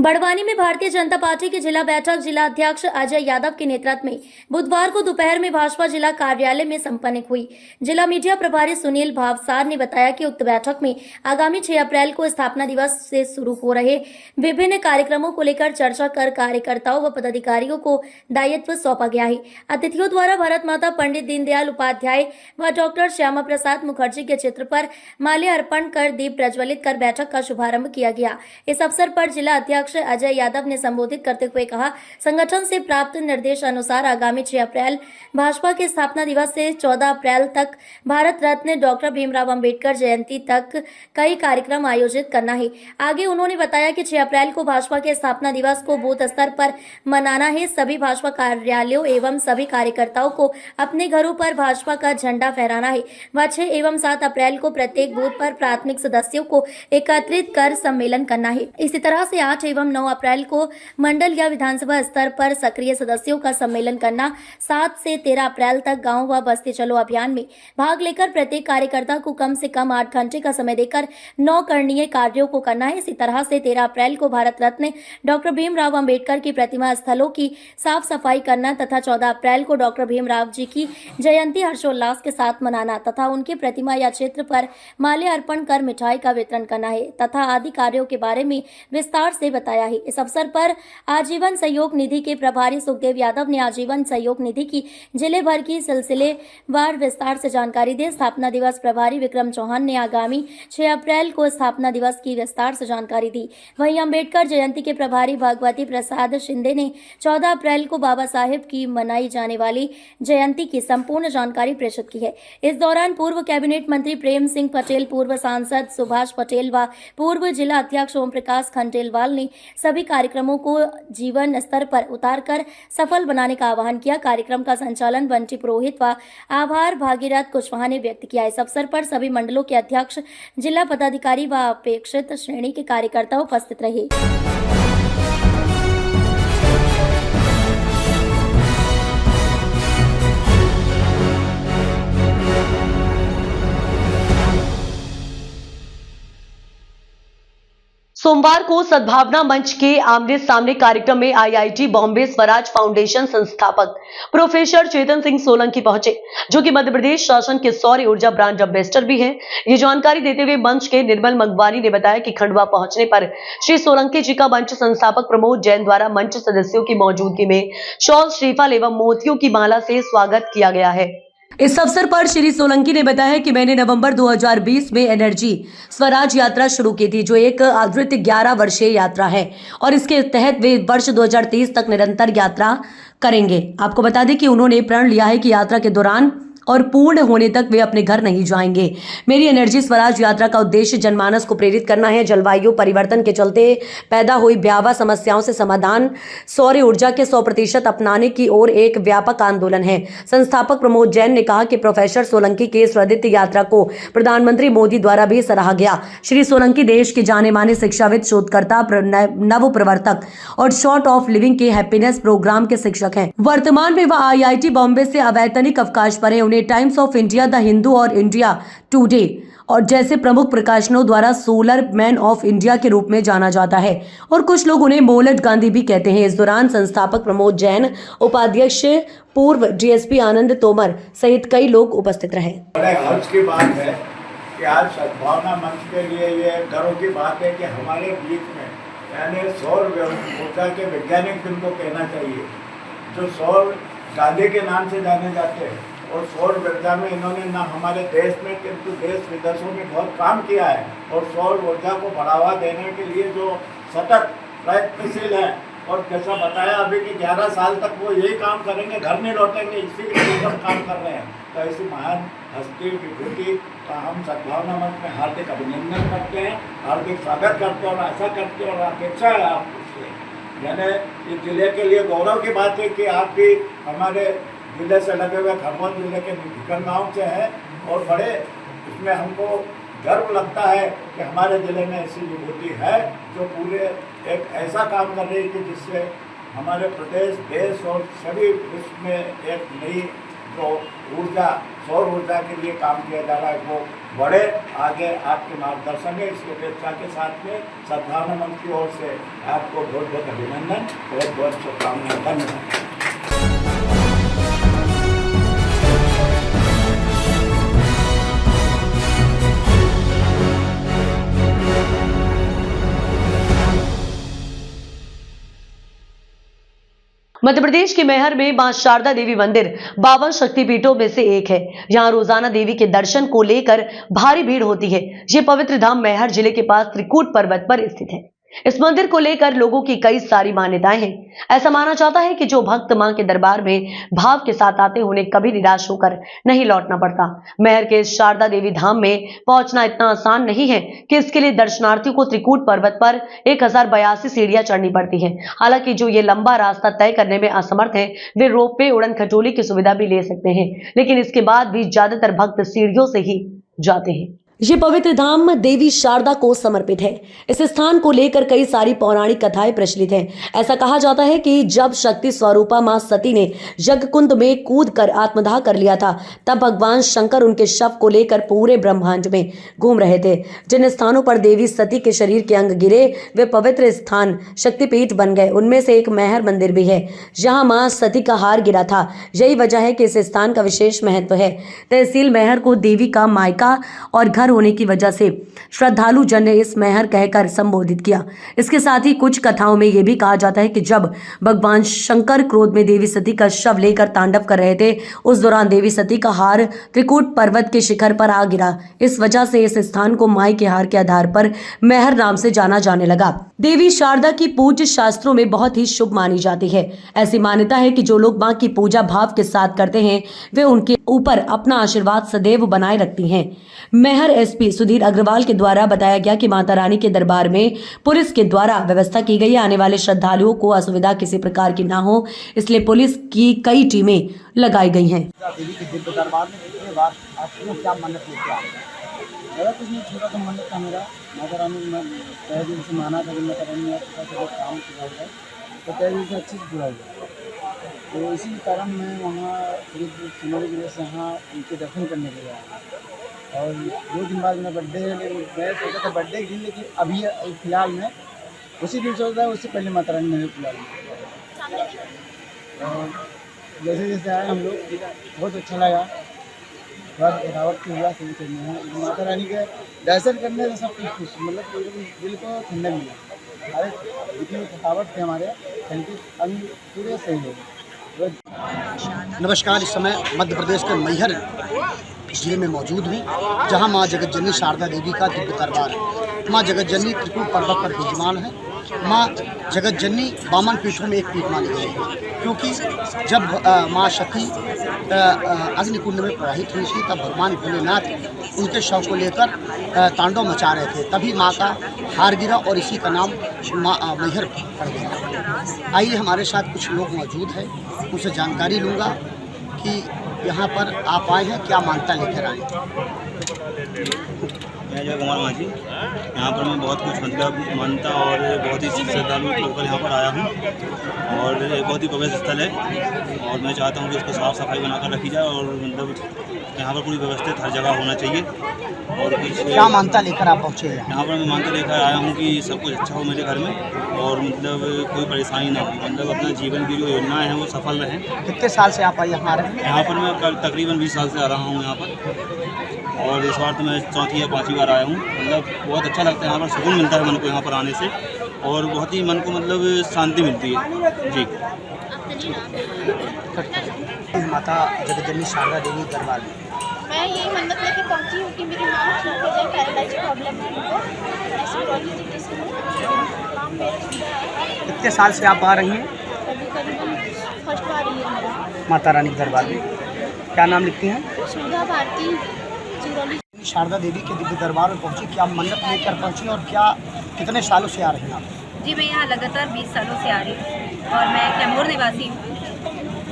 बड़वानी में भारतीय जनता पार्टी की जिला बैठक जिला अध्यक्ष अजय यादव के नेतृत्व में बुधवार को दोपहर में भाजपा जिला कार्यालय में संपन्न हुई। जिला मीडिया प्रभारी सुनील भावसार ने बताया कि उक्त बैठक में आगामी 6 अप्रैल को स्थापना दिवस से शुरू हो रहे विभिन्न कार्यक्रमों को लेकर चर्चा कर कार्यकर्ताओं व पदाधिकारियों को दायित्व सौंपा गया है। अतिथियों द्वारा भारत माता पंडित दीनदयाल उपाध्याय व डॉक्टर श्यामा प्रसाद मुखर्जी के चित्र पर माल्य अर्पण कर दीप प्रज्वलित कर बैठक का शुभारंभ किया गया। इस अवसर पर जिला अध्यक्ष अजय यादव ने संबोधित करते हुए कहा, संगठन से प्राप्त निर्देश अनुसार आगामी 6 अप्रैल भाजपा के स्थापना दिवस से 14 अप्रैल तक भारत रत्न डॉक्टर भीमराव अंबेडकर जयंती तक कई कार्यक्रम आयोजित करना है। आगे उन्होंने बताया कि 6 अप्रैल को भाजपा के स्थापना दिवस को बूथ स्तर पर मनाना है। सभी भाजपा कार्यालयों एवं सभी कार्यकर्ताओं को अपने घरों पर भाजपा का झंडा फहराना है व 6 एवं 7 अप्रैल को प्रत्येक बूथ पर प्राथमिक सदस्यों को एकत्रित कर सम्मेलन करना है। इसी तरह से 8 एवं 9 अप्रैल को मंडल या विधानसभा स्तर पर सक्रिय सदस्यों का सम्मेलन करना। 7 से 13 अप्रैल तक गांव व बस्ती चलो अभियान में भाग लेकर प्रत्येक कार्यकर्ता को कम से कम 8 घंटे का समय देकर 9 करणीय कार्यों को करना है। इसी तरह से 13 अप्रैल को भारत रत्न डॉक्टर भीमराव अंबेडकर की प्रतिमा स्थलों की साफ सफाई करना तथा 14 अप्रैल को डॉक्टर भीमराव जी की जयंती हर्षोल्लास के साथ मनाना तथा उनकी प्रतिमा या चित्र पर माल्य अर्पण कर मिठाई का वितरण करना है तथा आदि कार्यों के बारे में विस्तार से बताया है। इस अवसर पर आजीवन सहयोग निधि के प्रभारी सुखदेव यादव ने आजीवन सहयोग निधि की जिले भर की सिलसिलेवार विस्तार से जानकारी दी। स्थापना दिवस प्रभारी विक्रम चौहान ने आगामी 6 अप्रैल को स्थापना दिवस की विस्तार से जानकारी दी। वहीं अंबेडकर जयंती के प्रभारी भगवती प्रसाद शिंदे ने 14 अप्रैल को बाबा साहेब की मनाई जाने वाली जयंती की संपूर्ण जानकारी प्रेषित की है। इस दौरान पूर्व कैबिनेट मंत्री प्रेम सिंह पटेल, पूर्व सांसद सुभाष पटेल व पूर्व जिला अध्यक्ष ओम प्रकाश खंडेलवाल ने सभी कार्यक्रमों को जीवन स्तर पर उतारकर सफल बनाने का आह्वान किया। कार्यक्रम का संचालन बंटी पुरोहित व आभार भागीरथ कुशवाहा ने व्यक्त किया। इस अवसर पर सभी मंडलों के अध्यक्ष, जिला पदाधिकारी व अपेक्षित श्रेणी के कार्यकर्ता उपस्थित रहे। सोमवार को सद्भावना मंच के आमने सामने कार्यक्रम में आईआईटी बॉम्बे स्वराज फाउंडेशन संस्थापक प्रोफेसर चेतन सिंह सोलंकी पहुंचे, जो कि मध्य प्रदेश शासन के सौर ऊर्जा ब्रांड एम्बेसडर भी हैं। ये जानकारी देते हुए मंच के निर्मल मंगवानी ने बताया कि खंडवा पहुंचने पर श्री सोलंकी जी का मंच संस्थापक प्रमोद जैन द्वारा मंच सदस्यों की मौजूदगी में शॉल, श्रीफल एवं मोतियों की माला से स्वागत किया गया है। इस अवसर पर श्री सोलंकी ने बताया कि मैंने नवंबर 2020 में एनर्जी स्वराज यात्रा शुरू की थी, जो एक अद्वितीय 11 वर्षीय यात्रा है और इसके तहत वे वर्ष 2030 तक निरंतर यात्रा करेंगे। आपको बता दें कि उन्होंने प्रण लिया है कि यात्रा के दौरान और पूर्ण होने तक वे अपने घर नहीं जाएंगे। मेरी एनर्जी स्वराज यात्रा का उद्देश्य जनमानस को प्रेरित करना है। जलवायु परिवर्तन के चलते पैदा हुई भयावह समस्याओं से समाधान सौर ऊर्जा के 100% अपनाने की ओर एक व्यापक आंदोलन है। संस्थापक प्रमोद जैन ने कहा कि प्रोफेसर सोलंकी के इस अद्वितीय यात्रा को प्रधानमंत्री मोदी द्वारा भी सराहा गया। श्री सोलंकी देश के जाने माने शिक्षाविद, शोधकर्ता, नव प्रवर्तक और शॉर्ट ऑफ लिविंग के हैप्पीनेस प्रोग्राम के शिक्षक हैं। वर्तमान में वह आईआईटी बॉम्बे से अवैतनिक अवकाश पर है। उन्हें times of India, the Hindu और इंडिया टुडे और जैसे प्रमुख प्रकाशनों द्वारा सोलर मैन ऑफ इंडिया के रूप में जाना जाता है और कुछ लोग उन्हें मोलेट गांधी भी कहते हैं। इस दौरान संस्थापक प्रमोद जैन, उपाध्यक्ष पूर्व डीएसपी आनंद तोमर सहित कई लोग उपस्थित रहे। बड़े हर्ष की बात है कि आज सद्भावना मंच के लिए ये गर्व की बात है कि हमारे बीच में, यानी सौर ऊर्जा के वैज्ञानिक जिनको कहना चाहिए, जो सौर गांधी के नाम से जाने जाते हैं और सौर ऊर्जा में इन्होंने न हमारे देश में किंतु देश विदेशों में बहुत काम किया है और सौर ऊर्जा को बढ़ावा देने के लिए जो सतत प्रयत्नशील है। और जैसा बताया अभी कि 11 साल तक वो यही काम करेंगे, घर नहीं लौटेंगे, इसी के लिए सब काम कर रहे हैं। तो ऐसी महान हस्ती विभूति का हम सद्भावना मंच में हार्दिक अभिनंदन करते हैं, हार्दिक स्वागत करते हैं और आशा करते हैं और अपेक्षा है आपसे, यानी इस जिले के लिए गौरव की बात है कि आप भी हमारे जिले से लगे हुए खरगोन जिले के निकन गाँव से हैं और बड़े इसमें हमको गर्व लगता है कि हमारे ज़िले में ऐसी विभूति है जो पूरे एक ऐसा काम कर रही है कि जिससे हमारे प्रदेश, देश और सभी विश्व में एक नई जो ऊर्जा सौर ऊर्जा के लिए काम किया जा रहा है वो बढ़े आगे। आपके मार्गदर्शन है, इसकी अपेक्षा के साथ में सद्भावना मंच की ओर से आपको बहुत बहुत अभिनंदन, बहुत बहुत शुभकामनाएं। धन्यवाद। मध्य प्रदेश के मैहर में मां शारदा देवी मंदिर 52 शक्तिपीठों में से एक है। यहां रोजाना देवी के दर्शन को लेकर भारी भीड़ होती है। ये पवित्र धाम मैहर जिले के पास त्रिकूट पर्वत पर स्थित है। इस मंदिर को लेकर लोगों की कई सारी मान्यताएं हैं। ऐसा माना जाता है कि जो भक्त मां के दरबार में भाव के साथ आते हैं उन्हें कभी निराश होकर नहीं लौटना पड़ता। मैहर के शारदा देवी धाम में पहुंचना इतना आसान नहीं है कि इसके लिए दर्शनार्थियों को त्रिकूट पर्वत पर 1082 सीढ़ियां चढ़नी पड़ती हैं। हालांकि जो ये लंबा रास्ता तय करने में असमर्थ है वे रोपवे, उड़न खटोली की सुविधा भी ले सकते हैं, लेकिन इसके बाद भी ज्यादातर भक्त सीढ़ियों से ही जाते हैं। ये पवित्र धाम देवी शारदा को समर्पित है। इस स्थान को लेकर कई सारी पौराणिक कथाएं प्रचलित हैं। ऐसा कहा जाता है कि जब शक्ति स्वरूपा मां सती ने यज्ञकुंड में कूदकर आत्मदाह कर लिया था, तब भगवान शंकर उनके शव को लेकर पूरे ब्रह्मांड में घूम रहे थे। जिन स्थानों पर देवी सती के शरीर के अंग गिरे वे पवित्र स्थान शक्तिपीठ बन गए। उनमें से एक मैहर मंदिर भी है, जहाँ मां सती का हार गिरा था। यही वजह है कि इस स्थान का विशेष महत्व है। तहसील मैहर को देवी का मायका और घर होने की वजह से श्रद्धालु जन ने इस मैहर कहकर संबोधित किया। इसके साथ ही कुछ कथाओं में यह भी कहा जाता है कि जब भगवान शंकर क्रोध में देवी सती का शव लेकर तांडव कर रहे थे, उस दौरान देवी सती का हार त्रिकूट पर्वत के शिखर पर आ गिरा। इस वजह से इस स्थान को माई के हार के आधार पर मैहर नाम से जाना जाने लगा। देवी शारदा की पूजा शास्त्रों में बहुत ही शुभ मानी जाती है। ऐसी मान्यता है कि जो लोग मां की पूजा भाव के साथ करते हैं वे उनके ऊपर अपना आशीर्वाद सदैव बनाए रखती हैं। मैहर एसपी सुधीर अग्रवाल के द्वारा बताया गया कि माता रानी के दरबार में पुलिस के द्वारा व्यवस्था की गई है। आने वाले श्रद्धालुओं को असुविधा किसी प्रकार की ना हो, इसलिए पुलिस की कई टीमें लगाई गई हैं। देवी के दिव्य दरबार में कितने बार आपको क्या मन्नत लेके आए? मेरा कुछ नहीं, छोटा सा मन्नत था मेरा। माता रानी मैं तय दिल से माना था कि माता रानी ने काम किया है तो तय दिल से अच्छे से पूरा हुआ। तो इसी कारण मैं वहाँ करीब 9 बजे से यहाँ उनके दर्शन करने के लिए आया। और 2 दिन बाद मेरा बर्थडे है, लेकिन मैं सोचा था बर्थडे के दिन, लेकिन अभी फिलहाल मैं उसी दिन सोचता है, उससे पहले माता रानी ने बुला लिया। और जैसे जैसे आए हम लोग, बहुत अच्छा लगा। बस थकावट की हुआ सही करने हैं माता रानी के दर्शन करने से सब कुछ मतलब दिल को ठंडा मिला। अरे जितनी थकावट थे हमारे अंग पूरे सही हो गए। नमस्कार, इस समय मध्य प्रदेश के मैहर जिले में मौजूद हूँ, जहाँ माँ जगतजननी शारदा देवी का दिव्य दरबार है। माँ जगतजननी त्रिकूट पर्वत पर विराजमान है। माँ जगतजननी 52 पीठों में एक पीठ मानी गई है, क्योंकि जब माँ सती अग्निकुंड में प्रवाहित हुई थी तब भगवान भोलेनाथ उनके शव को लेकर तांडव मचा रहे थे, तभी माँ का हार गिरा और इसी का नाम माँ मैहर पड़ गया। आइए हमारे साथ कुछ लोग मौजूद हैं, उनसे जानकारी लूँगा कि यहाँ पर आप आए हैं, क्या मान्यता लेकर आए? मैं जय कुमार माझी, यहाँ पर मैं बहुत कुछ मतलब मान्यता और बहुत ही श्रद्धालु होकर यहाँ पर आया हूँ और बहुत ही पवित्र स्थल है और मैं चाहता हूँ कि इसको साफ़ सफाई बनाकर रखी जाए और मतलब यहाँ पर पूरी व्यवस्थित हर जगह होना चाहिए। और कुछ क्या मान्यता लेकर आप पहुँचे हैं? यहाँ पर मैं मान्यता लेकर आया हूँ कि सब कुछ अच्छा हो मेरे घर में और मतलब कोई परेशानी ना हो, मतलब अपना जीवन की जो योजनाएँ हैं वो सफल रहें। कितने साल से आप यहाँ आ रहे हैं? यहाँ पर मैं तकरीबन 20 साल से आ रहा हूँ यहाँ पर और इस बार तो मैं 4थी या 5वीं बार आया हूँ। मतलब बहुत अच्छा लगता है, यहाँ पर सुकून मिलता है मन को यहाँ पर आने से और बहुत ही मन को मतलब शांति मिलती है। जी, माता जगतजननी शारदा देवी दरबार में मैं यही मन्नत लेके पहुंची हूँ कि मेरी माँ ठीक हो जाए। पैरालाइज प्रॉब्लम है उनको, एस्ट्रोलॉजी से नाम मेरा। कितने साल से आप आ रही हैं? कभी करीबन फर्स्ट बार ही है मेरा। माता रानी दरबार में क्या नाम लिखती हैं? सुधा भारती चिरौली। शारदा देवी के दिव्य दरबार में पहुंची, क्या मन्नत लेकर पहुंची और क्या कितने सालों से आ रही हैं आप? जी, मैं यहाँ लगातार 20 सालों से आ रही हूँ और मैं कैमूर निवासी हूँ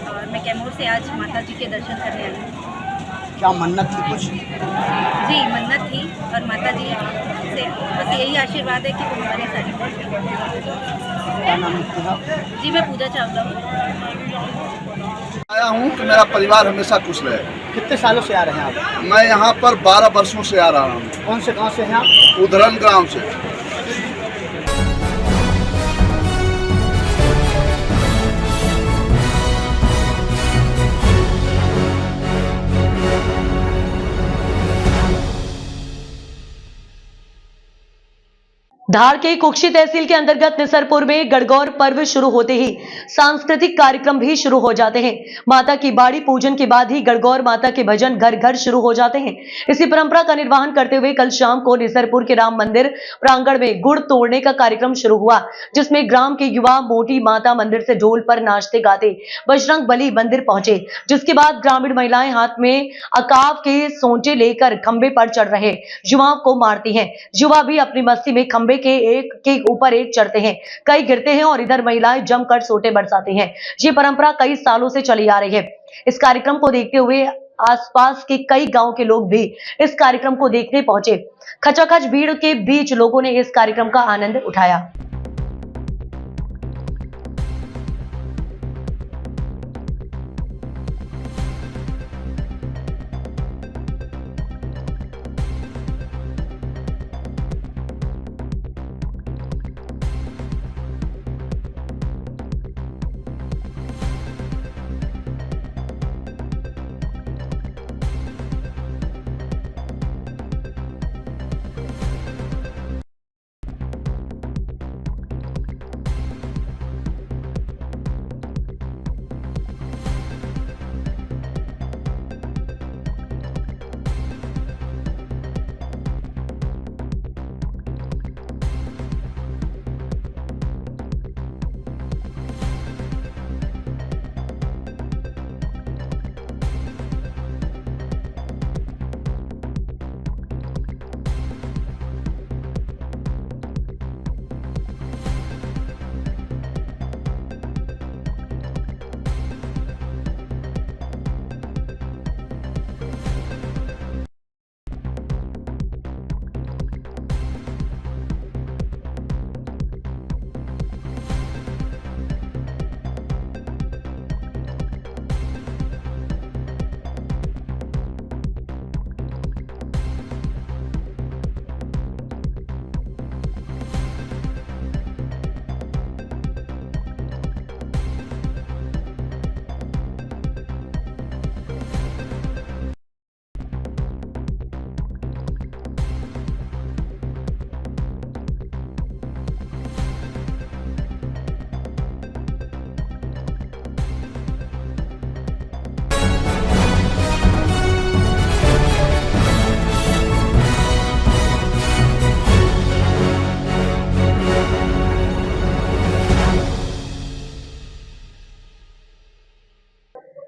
और मैं कैमूर से आज माता जी के दर्शन करने आई हूँ। क्या मन्नत थी कुछ? जी, मन्नत थी और माता जी से बस यही आशीर्वाद है कि वो हमारे साथ। क्या नाम लिखती हैं? जी, मैं पूजा चावला हूँ। आया हूँ कि मेरा परिवार हमेशा खुश रहे। कितने सालों से आ रहे हैं आप? मैं यहाँ पर 12 वर्षों से आ रहा हूँ। कौन से गांव से हैं आप? उधरन गांव से। धार के कुक्षी तहसील के अंतर्गत निसरपुर में गणगौर पर्व शुरू होते ही सांस्कृतिक कार्यक्रम भी शुरू हो जाते हैं। माता की बाड़ी पूजन के बाद ही गणगौर माता के भजन घर घर शुरू हो जाते हैं। इसी परंपरा का निर्वहन करते हुए कल शाम को निसरपुर के राम मंदिर प्रांगण में गुड़ तोड़ने का कार्यक्रम शुरू हुआ, जिसमें ग्राम के युवा मोटी माता मंदिर से ढोल पर नाचते गाते बजरंग बली मंदिर पहुंचे, जिसके बाद ग्रामीण महिलाएं हाथ में अकाव के सोंटे लेकर खंबे पर चढ़ रहे युवाओं को मारती हैं। युवा भी अपनी मस्ती में खंबे के एक के ऊपर एक चढ़ते हैं, कई गिरते हैं और इधर महिलाएं जमकर सोटे बरसाती हैं। ये परंपरा कई सालों से चली आ रही है। इस कार्यक्रम को देखते हुए आसपास के कई गांव के लोग भी इस कार्यक्रम को देखने पहुंचे। खचाखच भीड़ के बीच लोगों ने इस कार्यक्रम का आनंद उठाया।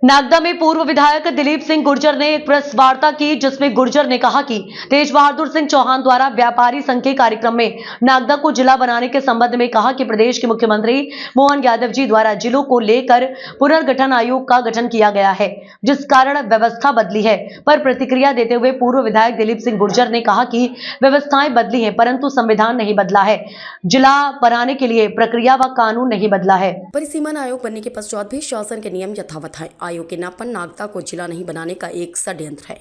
नागदा में पूर्व विधायक दिलीप सिंह गुर्जर ने एक प्रेस वार्ता की, जिसमें गुर्जर ने कहा कि तेज बहादुर सिंह चौहान द्वारा व्यापारी संघ के कार्यक्रम में नागदा को जिला बनाने के संबंध में कहा कि प्रदेश के मुख्यमंत्री मोहन यादव जी द्वारा जिलों को लेकर पुनर्गठन आयोग का गठन किया गया है, जिस कारण व्यवस्था बदली है। पर प्रतिक्रिया देते हुए पूर्व विधायक दिलीप सिंह गुर्जर ने कहा कि व्यवस्थाएं बदली है, परंतु संविधान नहीं बदला है। जिला बनाने के लिए प्रक्रिया व कानून नहीं बदला है। परिसीमन आयोग बनने के पश्चात भी शासन के नियम यथावत है। आयोग के नापन नागदा को जिला नहीं बनाने का एक षड्यंत्र है।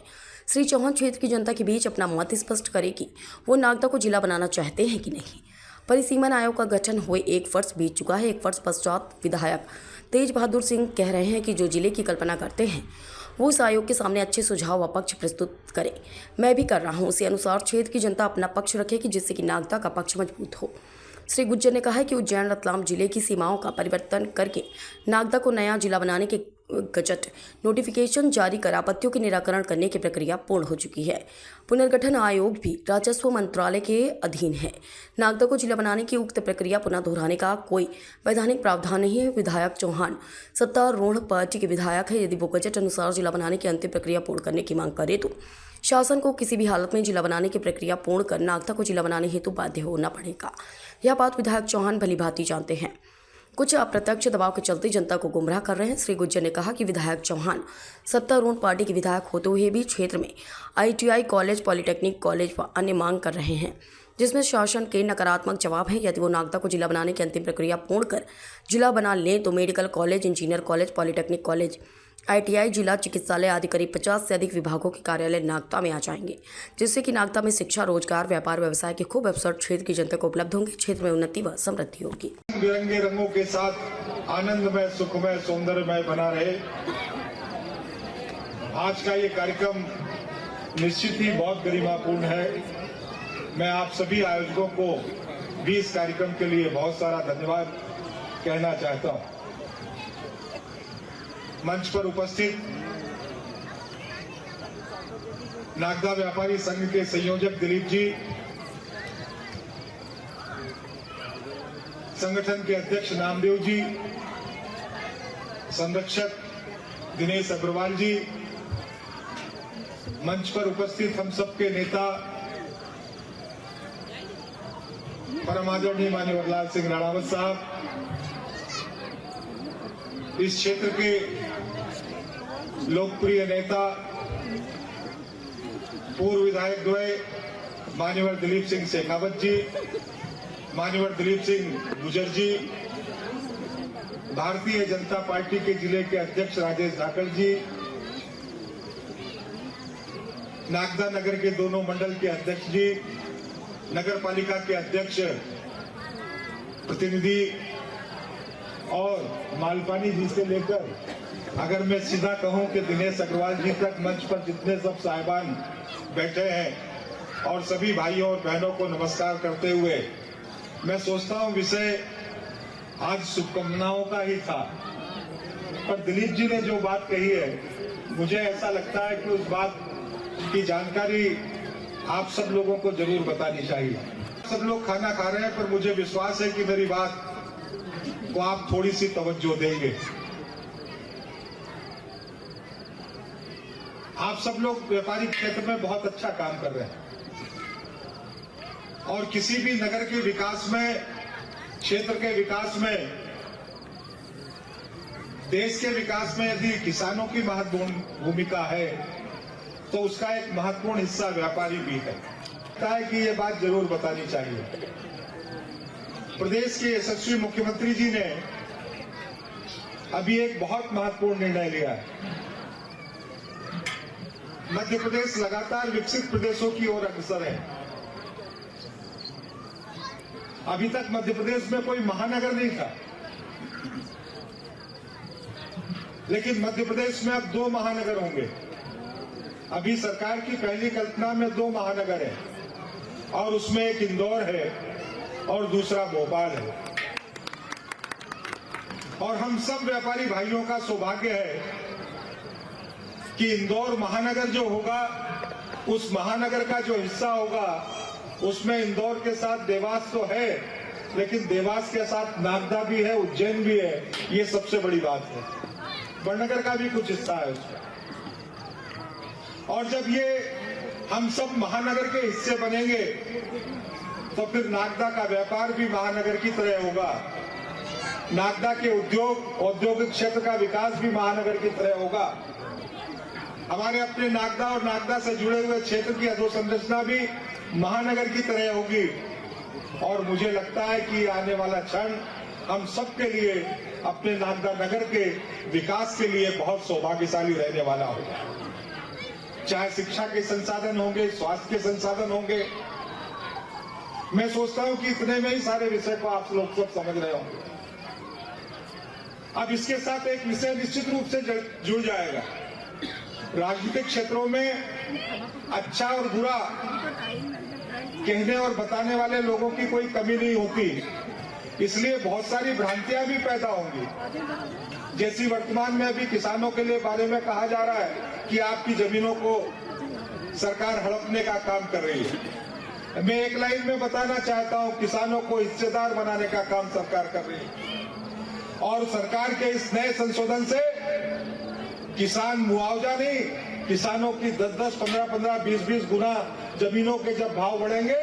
श्री चौहान क्षेत्र की जनता के बीच अपना मत स्पष्ट करे कि वो नागदा को जिला बनाना चाहते हैं कि नहीं। परिसीमन आयोग का गठन हुए 1 वर्ष बीत चुका है। 1 वर्ष पश्चात विधायक तेज बहादुर सिंह कह रहे हैं कि जो जिले की कल्पना करते हैं वो इस आयोग के सामने अच्छे सुझाव व पक्ष प्रस्तुत करें। मैं भी कर रहा हूँ, उसी अनुसार क्षेत्र की जनता अपना पक्ष रखे कि जिससे कि नागदा का पक्ष मजबूत हो। श्री गुर्जर ने कहा है कि उज्जैन रतलाम जिले की सीमाओं का परिवर्तन करके नागदा को नया जिला बनाने के गजट नोटिफिकेशन जारी कर आपत्तियों के निराकरण करने की प्रक्रिया पूर्ण हो चुकी है। पुनर्गठन आयोग भी राजस्व मंत्रालय के अधीन है। नागदा को जिला बनाने की उक्त प्रक्रिया पुनः दोहराने का कोई वैधानिक प्रावधान नहीं है। विधायक चौहान सत्तारूढ़ पार्टी के विधायक है। यदि वो गजट अनुसार जिला बनाने की अंतिम प्रक्रिया पूर्ण करने की मांग करे तो शासन को किसी भी हालत में जिला बनाने की प्रक्रिया पूर्ण कर नागदा को जिला बनाने हेतु बाध्य होना पड़ेगा। यह बात विधायक चौहान भली भांति जानते हैं। कुछ अप्रत्यक्ष दबाव के चलते जनता को गुमराह कर रहे हैं। श्री गुर्जर ने कहा कि विधायक चौहान सत्तारूढ़ पार्टी के विधायक होते हुए भी क्षेत्र में ITI कॉलेज, पॉलिटेक्निक कॉलेज व अन्य मांग कर रहे हैं, जिसमें शासन के नकारात्मक जवाब है। यदि वो नागदा को जिला बनाने की अंतिम प्रक्रिया पूर्ण कर जिला बना लें तो medical college, engineer college, polytechnic college ITI जिला चिकित्सालय आदि करीब 50 से अधिक विभागों के कार्यालय नागदा में आ जाएंगे, जिससे कि नागदा में शिक्षा, रोजगार, व्यापार, व्यवसाय के खूब अवसर क्षेत्र की जनता को उपलब्ध होंगे। क्षेत्र में उन्नति व समृद्धि होगी। बिरंगे रंगों के साथ आनंदमय, सुखमय, सौंदर्यमय बना रहे। आज का ये कार्यक्रम निश्चित ही बहुत गरिमापूर्ण है। मैं आप सभी आयोजकों को भी इस कार्यक्रम के लिए बहुत सारा धन्यवाद कहना चाहता हूं। मंच पर उपस्थित नागदा व्यापारी संघ के संयोजक दिलीप जी, संगठन के अध्यक्ष नामदेव जी, संरक्षक दिनेश अग्रवाल जी, मंच पर उपस्थित हम सबके नेता परम आदरणीय माननीय वरलाल सिंह राणावत साहब, इस क्षेत्र के लोकप्रिय नेता पूर्व विधायक द्वय मान्यवर दिलीप सिंह शेखावत जी, मान्यवर दिलीप सिंह गुजर जी, भारतीय जनता पार्टी के जिले के अध्यक्ष राजेश धाकड़ जी, नागदा नगर के दोनों मंडल के अध्यक्ष जी, नगर पालिका के अध्यक्ष प्रतिनिधि और मालपानी जी से लेकर अगर मैं सीधा कहूं कि दिनेश अग्रवाल जी तक मंच पर जितने सब साहिबान बैठे हैं और सभी भाइयों और बहनों को नमस्कार करते हुए मैं सोचता हूं विषय आज शुभकामनाओं का ही था, पर दिलीप जी ने जो बात कही है मुझे ऐसा लगता है कि उस बात की जानकारी आप सब लोगों को जरूर बतानी चाहिए। सब लोग खाना खा रहे हैं, पर मुझे विश्वास है कि मेरी बात को आप थोड़ी सी तवज्जो देंगे। आप सब लोग व्यापारिक क्षेत्र में बहुत अच्छा काम कर रहे हैं और किसी भी नगर के विकास में, क्षेत्र के विकास में, देश के विकास में यदि किसानों की महत्वपूर्ण भूमिका है तो उसका एक महत्वपूर्ण हिस्सा व्यापारी भी है। लगता है कि ये बात जरूर बतानी चाहिए। प्रदेश के यशस्वी मुख्यमंत्री जी ने अभी एक बहुत महत्वपूर्ण निर्णय लिया है। मध्य प्रदेश लगातार विकसित प्रदेशों की ओर अग्रसर है। अभी तक मध्य प्रदेश में कोई महानगर नहीं था, लेकिन मध्य प्रदेश में अब 2 महानगर होंगे। अभी सरकार की पहली कल्पना में 2 महानगर है और उसमें एक इंदौर है और दूसरा भोपाल है। और हम सब व्यापारी भाइयों का सौभाग्य है कि इंदौर महानगर जो होगा, उस महानगर का जो हिस्सा होगा उसमें इंदौर के साथ देवास तो है, लेकिन देवास के साथ नागदा भी है, उज्जैन भी है। ये सबसे बड़ी बात है। बड़नगर का भी कुछ हिस्सा है उसमें। और जब ये हम सब महानगर के हिस्से बनेंगे तो फिर नागदा का व्यापार भी महानगर की तरह होगा, नागदा के औद्योगिक क्षेत्र का विकास भी महानगर की तरह होगा, हमारे अपने नागदा और नागदा से जुड़े हुए क्षेत्र की अधोसंरचना भी महानगर की तरह होगी। और मुझे लगता है कि आने वाला क्षण हम सबके लिए, अपने नागदा नगर के विकास के लिए बहुत सौभाग्यशाली रहने वाला होगा। चाहे शिक्षा के संसाधन होंगे, स्वास्थ्य के संसाधन होंगे। मैं सोचता हूं कि इतने में ही सारे विषय को आप लोग सब समझ रहे होंगे। अब इसके साथ एक विषय निश्चित रूप से जुड़ जाएगा। राजनीतिक क्षेत्रों में अच्छा और बुरा कहने और बताने वाले लोगों की कोई कमी नहीं होती, इसलिए बहुत सारी भ्रांतियां भी पैदा होंगी। जैसी वर्तमान में अभी किसानों के लिए बारे में कहा जा रहा है कि आपकी जमीनों को सरकार हड़पने का काम कर रही है। मैं एक लाइन में बताना चाहता हूं, किसानों को हिस्सेदार बनाने का काम सरकार कर रही है। और सरकार के इस नए संशोधन से किसान मुआवजा नहीं, किसानों की 10-10, 15-15, 20-20 गुना जमीनों के जब भाव बढ़ेंगे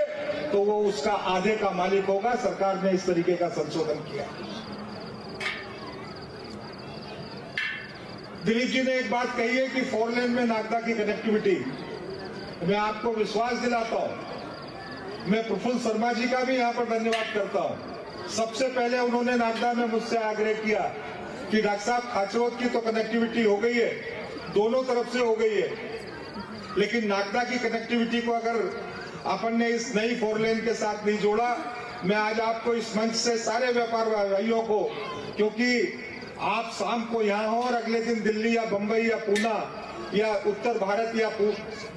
तो वो उसका आधे का मालिक होगा। सरकार ने इस तरीके का संशोधन किया। दिलीप जी ने एक बात कही है कि 4 लेन में नागदा की कनेक्टिविटी, मैं आपको विश्वास दिलाता हूं। मैं प्रफुल्ल शर्मा जी का भी यहां पर धन्यवाद करता हूं। सबसे पहले उन्होंने नागदा में मुझसे आग्रह किया कि डॉक्टर साहब खाचरोद की तो कनेक्टिविटी हो गई है, दोनों तरफ से हो गई है, लेकिन नागदा की कनेक्टिविटी को अगर अपन ने इस नई 4 लेन के साथ नहीं जोड़ा, मैं आज आपको इस मंच से सारे व्यापार भाइयों को, क्योंकि आप शाम को यहाँ हो और अगले दिन दिल्ली या बंबई या पूना या उत्तर भारत या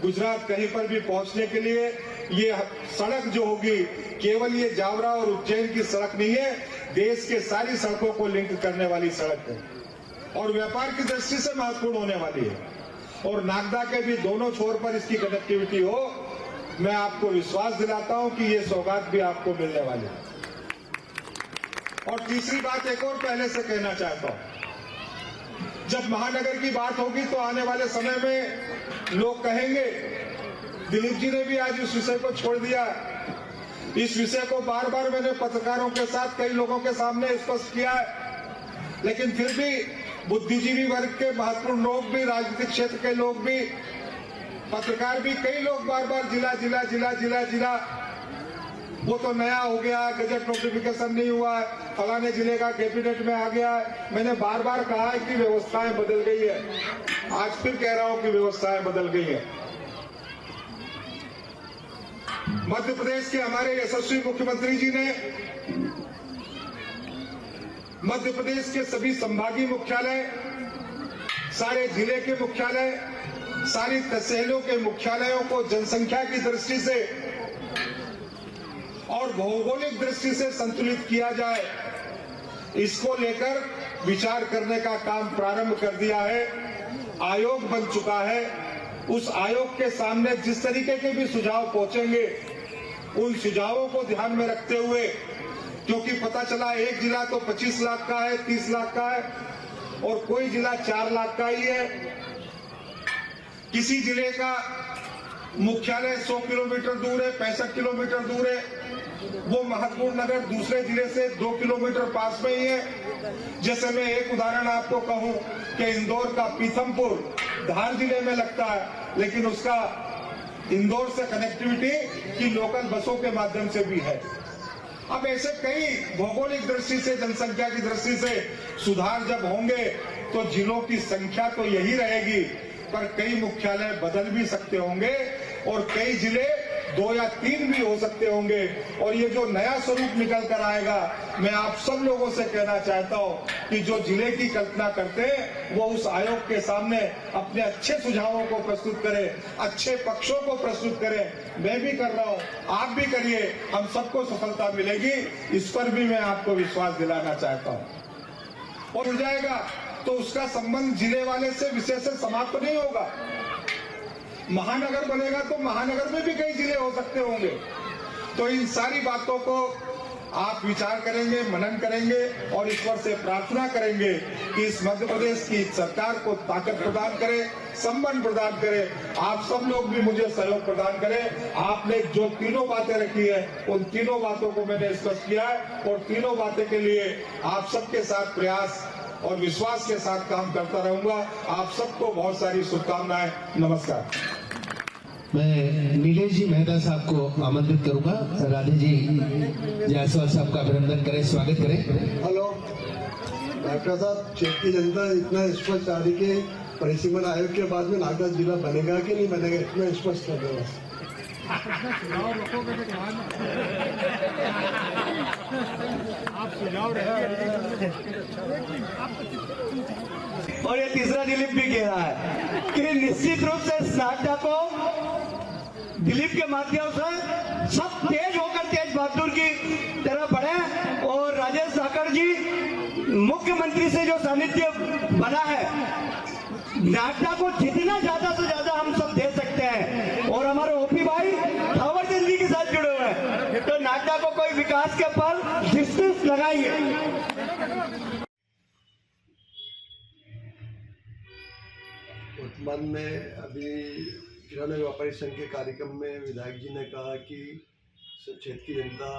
गुजरात कहीं पर भी पहुंचने के लिए ये सड़क जो होगी केवल ये जावरा और उज्जैन की सड़क नहीं है, देश के सारी सड़कों को लिंक करने वाली सड़क है और व्यापार की दृष्टि से महत्वपूर्ण होने वाली है। और नागदा के भी दोनों छोर पर इसकी कनेक्टिविटी हो, मैं आपको विश्वास दिलाता हूं कि ये सौगात भी आपको मिलने वाली है। और तीसरी बात एक और पहले से कहना चाहता हूं, जब महानगर की बात होगी तो आने वाले समय में लोग कहेंगे, दिलीप जी ने भी आज इस विषय को छोड़ दिया। इस विषय को बार बार मैंने पत्रकारों के साथ कई लोगों के सामने स्पष्ट किया है, लेकिन फिर भी बुद्धिजीवी वर्ग के महत्वपूर्ण लोग भी, राजनीतिक क्षेत्र के लोग भी, पत्रकार भी, कई लोग बार बार जिला जिला जिला जिला जिला वो तो नया हो गया, गजट नोटिफिकेशन नहीं हुआ है, फलाने जिले का कैबिनेट में आ गया है। मैंने बार बार कहा है कि व्यवस्थाएं बदल गई है, आज फिर कह रहा हूं कि व्यवस्थाएं बदल गई है। मध्य प्रदेश के हमारे यशस्वी मुख्यमंत्री जी ने मध्य प्रदेश के सभी संभागीय मुख्यालय, सारे जिले के मुख्यालय, सारी तहसीलों के मुख्यालयों को जनसंख्या की दृष्टि से और भौगोलिक दृष्टि से संतुलित किया जाए, इसको लेकर विचार करने का काम प्रारंभ कर दिया है। आयोग बन चुका है। उस आयोग के सामने जिस तरीके के भी सुझाव पहुंचेंगे, उन सुझावों को ध्यान में रखते हुए, क्योंकि पता चला एक जिला तो 25 लाख का है, 30 लाख का है और कोई जिला 4 लाख का ही है, किसी जिले का मुख्यालय 100 किलोमीटर दूर है, 65 किलोमीटर दूर है, वो महत्वपूर्ण नगर दूसरे जिले से 2 किलोमीटर पास में ही है। जैसे मैं एक उदाहरण आपको कहूं कि इंदौर का पीथमपुर धार जिले में लगता है, लेकिन उसका इंदौर से कनेक्टिविटी की लोकल बसों के माध्यम से भी है। अब ऐसे कई भौगोलिक दृष्टि से, जनसंख्या की दृष्टि से सुधार जब होंगे तो जिलों की संख्या तो यही रहेगी, पर कई मुख्यालय बदल भी सकते होंगे और कई जिले 2 या 3 भी हो सकते होंगे। और ये जो नया स्वरूप निकल कर आएगा, मैं आप सब लोगों से कहना चाहता हूं कि जो जिले की कल्पना करते हैं वो उस आयोग के सामने अपने अच्छे सुझावों को प्रस्तुत करें, अच्छे पक्षों को प्रस्तुत करें। मैं भी कर रहा हूं, आप भी करिए, हम सबको सफलता मिलेगी, इस पर भी मैं आपको विश्वास दिलाना चाहता हूं। और हो जाएगा तो उसका संबंध जिले वाले से विशेष से समाप्त नहीं होगा। महानगर बनेगा तो महानगर में भी कई जिले हो सकते होंगे। तो इन सारी बातों को आप विचार करेंगे, मनन करेंगे और ईश्वर से प्रार्थना करेंगे कि इस मध्य प्रदेश की सरकार को ताकत प्रदान करे, संबंध प्रदान करे, आप सब लोग भी मुझे सहयोग प्रदान करें। आपने जो तीनों बातें रखी है, उन तीनों बातों को मैंने स्पष्ट किया है और तीनों बातें के लिए आप सबके साथ प्रयास और विश्वास के साथ काम करता रहूंगा। आप सबको बहुत सारी शुभकामनाएं। नमस्कार। मैं नीलेश जी मेहता साहब को आमंत्रित करूंगा। राधे जी जायसवाल साहब का अभिनंदन करें, स्वागत करें। हेलो डॉक्टर साहब, क्षेत्र की जनता इतना स्पष्ट आ रही कि परिसीमन आयोग के बाद में नागदा जिला बनेगा कि नहीं बनेगा, इतना स्पष्ट कर दो। आप सुझाव और ये तीसरा दिलीप भी कह रहा है कि निश्चित रूप से नागदा को दिलीप के माध्यम से सब तेज होकर तेज बहादुर की तरह बढ़े और राजेश धाकड़ जी मुख्यमंत्री से जो सानिध्य बना है, नागदा को जितना ज्यादा से ज्यादा हम सब दे सकते हैं। और हमारे ओपी भाई थावरचंद जी के साथ जुड़े हुए हैं, तो नागदा को कोई विकास के पर डिस्टेंस लगाइए। वर्तमान में अभी किराना व्यापारी संघ के कार्यक्रम में विधायक जी ने कहा कि क्षेत्र की जनता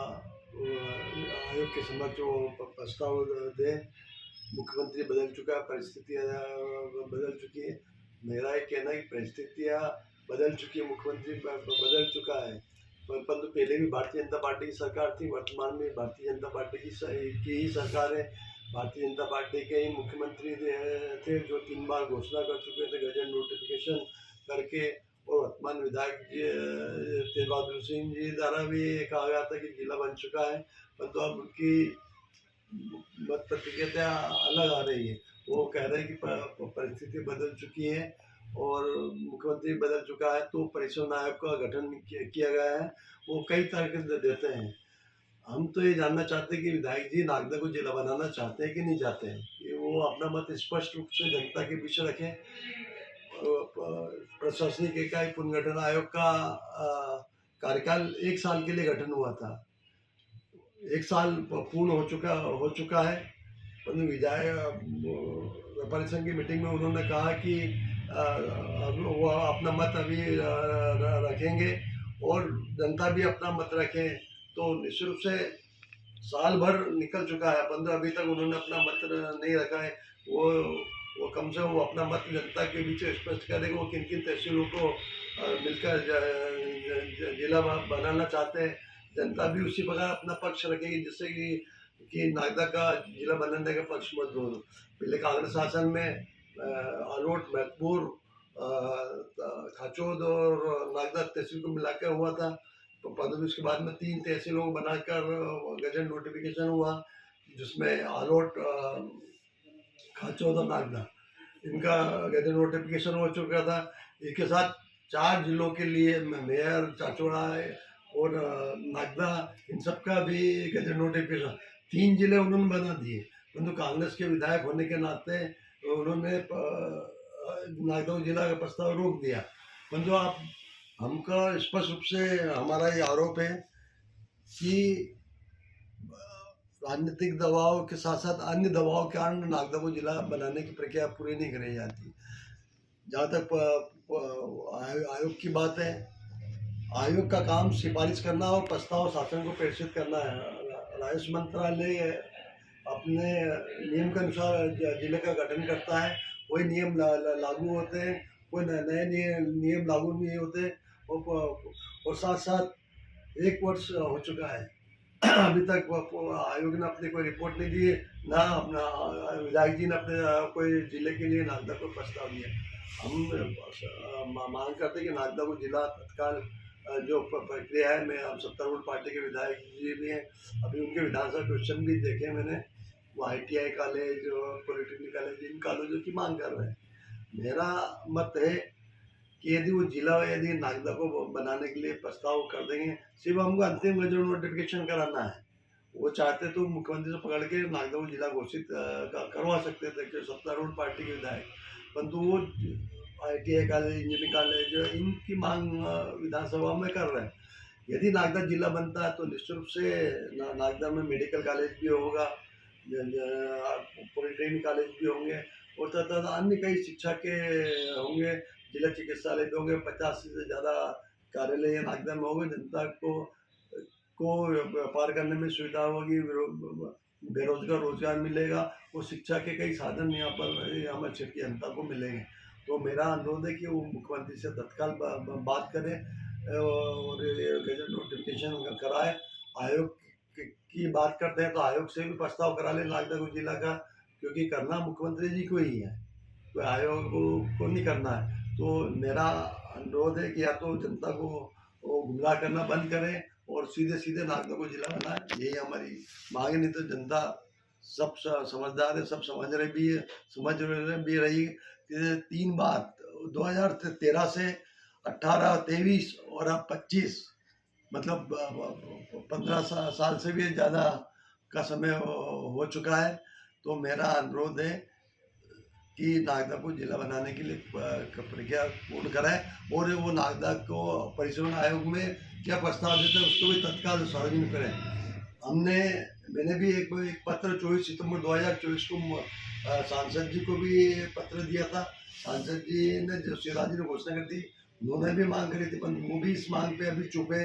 आयोग के समक्ष वो प्रस्ताव दे। मुख्यमंत्री बदल चुका है, परिस्थितियाँ बदल चुकी है। मेरा ये कहना है कि परिस्थितियाँ बदल चुकी है, मुख्यमंत्री बदल चुका है। परंतु पहले भी भारतीय जनता पार्टी की सरकार थी, वर्तमान में भारतीय जनता पार्टी की ही सरकार है। भारतीय जनता पार्टी के ही मुख्यमंत्री थे जो 3 बार घोषणा कर चुके थे गजट नोटिफिकेशन करके, और वर्तमान विधायक तेज बहादुर सिंह जी द्वारा भी कहा गया था कि जिला बन चुका है, परंतु अब उनकी मत प्रतिक्रिया अलग आ रही है। वो कह रहे हैं कि परिस्थिति बदल चुकी है और मुख्यमंत्री बदल चुका है, तो परिषद आयोग का गठन किया गया है। वो कई तरह देते हैं। हम तो ये जानना चाहते हैं कि विधायक जी नागदा को जिला बनाना चाहते हैं कि नहीं चाहते हैं, कि वो अपना मत स्पष्ट रूप से जनता के बीच रखें। प्रशासनिक इकाई पुनर्गठन आयोग का कार्यकाल 1 साल के लिए गठन हुआ था, 1 साल पूर्ण हो चुका है। परंतु व्यापारी संघ की मीटिंग में उन्होंने कहा कि वो अपना मत अभी रखेंगे और जनता भी अपना मत रखें, तो निश्चित रूप से साल भर निकल चुका है, 15 अभी तक उन्होंने अपना मत नहीं रखा है। वो कम से कम वो अपना मत जनता के बीच स्पष्ट करेंगे, वो किन किन तहसीलों को मिलकर जिला बनाना चाहते हैं। जनता भी उसी प्रकार अपना पक्ष रखेगी, जिससे कि नागदा का जिला बनाने का पक्ष मत हो। पहले कांग्रेस शासन में आलोट, महतपुर, खाचोद और नागदा तहसील को मिलाकर हुआ था, तो परंतु उसके बाद में 3 तहसीलों को बनाकर गजट नोटिफिकेशन हुआ, जिसमें आलोट, खाचोद और नागदा, इनका गजट नोटिफिकेशन हो चुका था। इसके साथ 4 जिलों के लिए मेयर, चाचौड़ा और नागदा, इन सब का भी गजट नोटिफिकेशन, 3 जिले उन्होंने बना दिए। परंतु कांग्रेस के विधायक होने के नाते उन्होंने नागदा जिला का प्रस्ताव रोक दिया। परंतु आप हमका स्पष्ट रूप से हमारा ये आरोप है कि राजनीतिक दबाव के साथ साथ अन्य दबाव के कारण नागदा को जिला बनाने की प्रक्रिया पूरी नहीं कराई जाती। जहाँ तक आयोग की बात है, आयोग का काम सिफारिश करना और प्रस्ताव शासन को प्रेषित करना है। राजस्व मंत्रालय अपने नियम के अनुसार जिले का गठन करता है, कोई नियम लागू होते हैं, कोई नए नियम लागू नहीं होते, और साथ साथ 1 वर्ष हो चुका है, अभी तक आयोग ने अपनी कोई रिपोर्ट नहीं दी है, ना अपना विधायक जी ने अपने कोई जिले के लिए नागदा को प्रस्ताव दिया। हम मांग करते हैं कि नागदा को जिला तत्काल जो प्रक्रिया है, मैं हम सत्तारूढ़ पार्टी के विधायक जी भी हैं, अभी उनके विधानसभा क्वेश्चन भी देखे मैंने, वो ITI कॉलेज और पॉलिटेक्निक कॉलेज, इन कॉलेजों की मांग कर रहे हैं। मेरा मत है कि यदि वो जिला यदि नागदा को बनाने के लिए प्रस्ताव कर देंगे, सिर्फ हमको अंतिम गजट नोटिफिकेशन कराना है। वो चाहते तो मुख्यमंत्री से पकड़ के नागदा को जिला घोषित करवा सकते थे सत्तारूढ़ पार्टी के विधायक, परंतु वो ITI कॉलेज, इंजीनियरिंग कॉलेज, इनकी मांग विधानसभा में कर रहे हैं। यदि नागदा जिला बनता है तो निश्चित रूप से नागदा में मेडिकल कॉलेज भी होगा, पॉलिटेक्निक कॉलेज भी होंगे, और तथा अन्य कई शिक्षा के होंगे, जिला चिकित्सालय भी होंगे, 50 से ज़्यादा कार्यालय नागदा में होंगे। जनता को व्यापार करने में सुविधा होगी, बेरोजगार रोजगार मिलेगा, और शिक्षा के कई साधन यहाँ पर हमारे क्षेत्र की जनता को मिलेंगे। तो मेरा अनुरोध है कि वो मुख्यमंत्री से तत्काल बात करें और गजट नोटिफिकेशन कराए। आयोग की बात करते हैं तो आयोग से भी प्रस्ताव करा ले नागदा को जिला का, क्योंकि करना मुख्यमंत्री जी को ही है, कोई आयोग को नहीं करना है। तो मेरा अनुरोध है कि या तो जनता को गुमराह करना बंद करें और सीधे सीधे नागदा को जिला बनाए, यही हमारी मांग। नहीं तो जनता सब समझदार है, सब समझ रहे भी रही कि 3 बार 2013 से 18, 23 और अब 25, मतलब 15 साल से भी ज़्यादा का समय हो चुका है। तो मेरा अनुरोध है कि नागदा को जिला बनाने के लिए प्रक्रिया पूर्ण कराएं, और वो नागदा को परिषद आयोग में क्या प्रस्ताव देते हैं उसको भी तत्काल सार्वजनिक करें। मैंने भी एक पत्र 24 सितंबर 2024 को सांसद जी को भी पत्र दिया था। सांसद जी ने जो शिवराज जी ने घोषणा कर दी, उन्होंने भी मांग करी थी, पर वो भी इस मांग पे अभी चुप है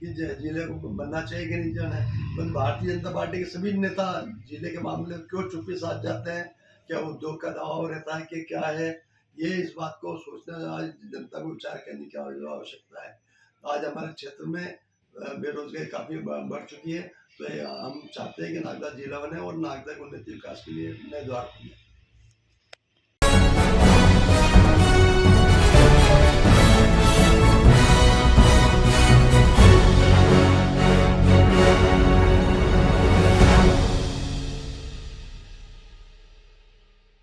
कि जिले को बनना चाहिए कि नहीं जाना है। पर भारतीय जनता पार्टी के सभी नेता जिले के मामले में क्यों चुप्पी साथ जाते हैं? क्या उद्योग का दबाव रहता है कि क्या है? ये इस बात को सोचना आज जनता को विचार करने की आवश्यकता है। आज हमारे क्षेत्र में बेरोजगारी काफ़ी बढ़ चुकी है, तो हम चाहते हैं कि नागदा जिला बने और नागदा को उन्नति विकास के लिए नए द्वार खुले।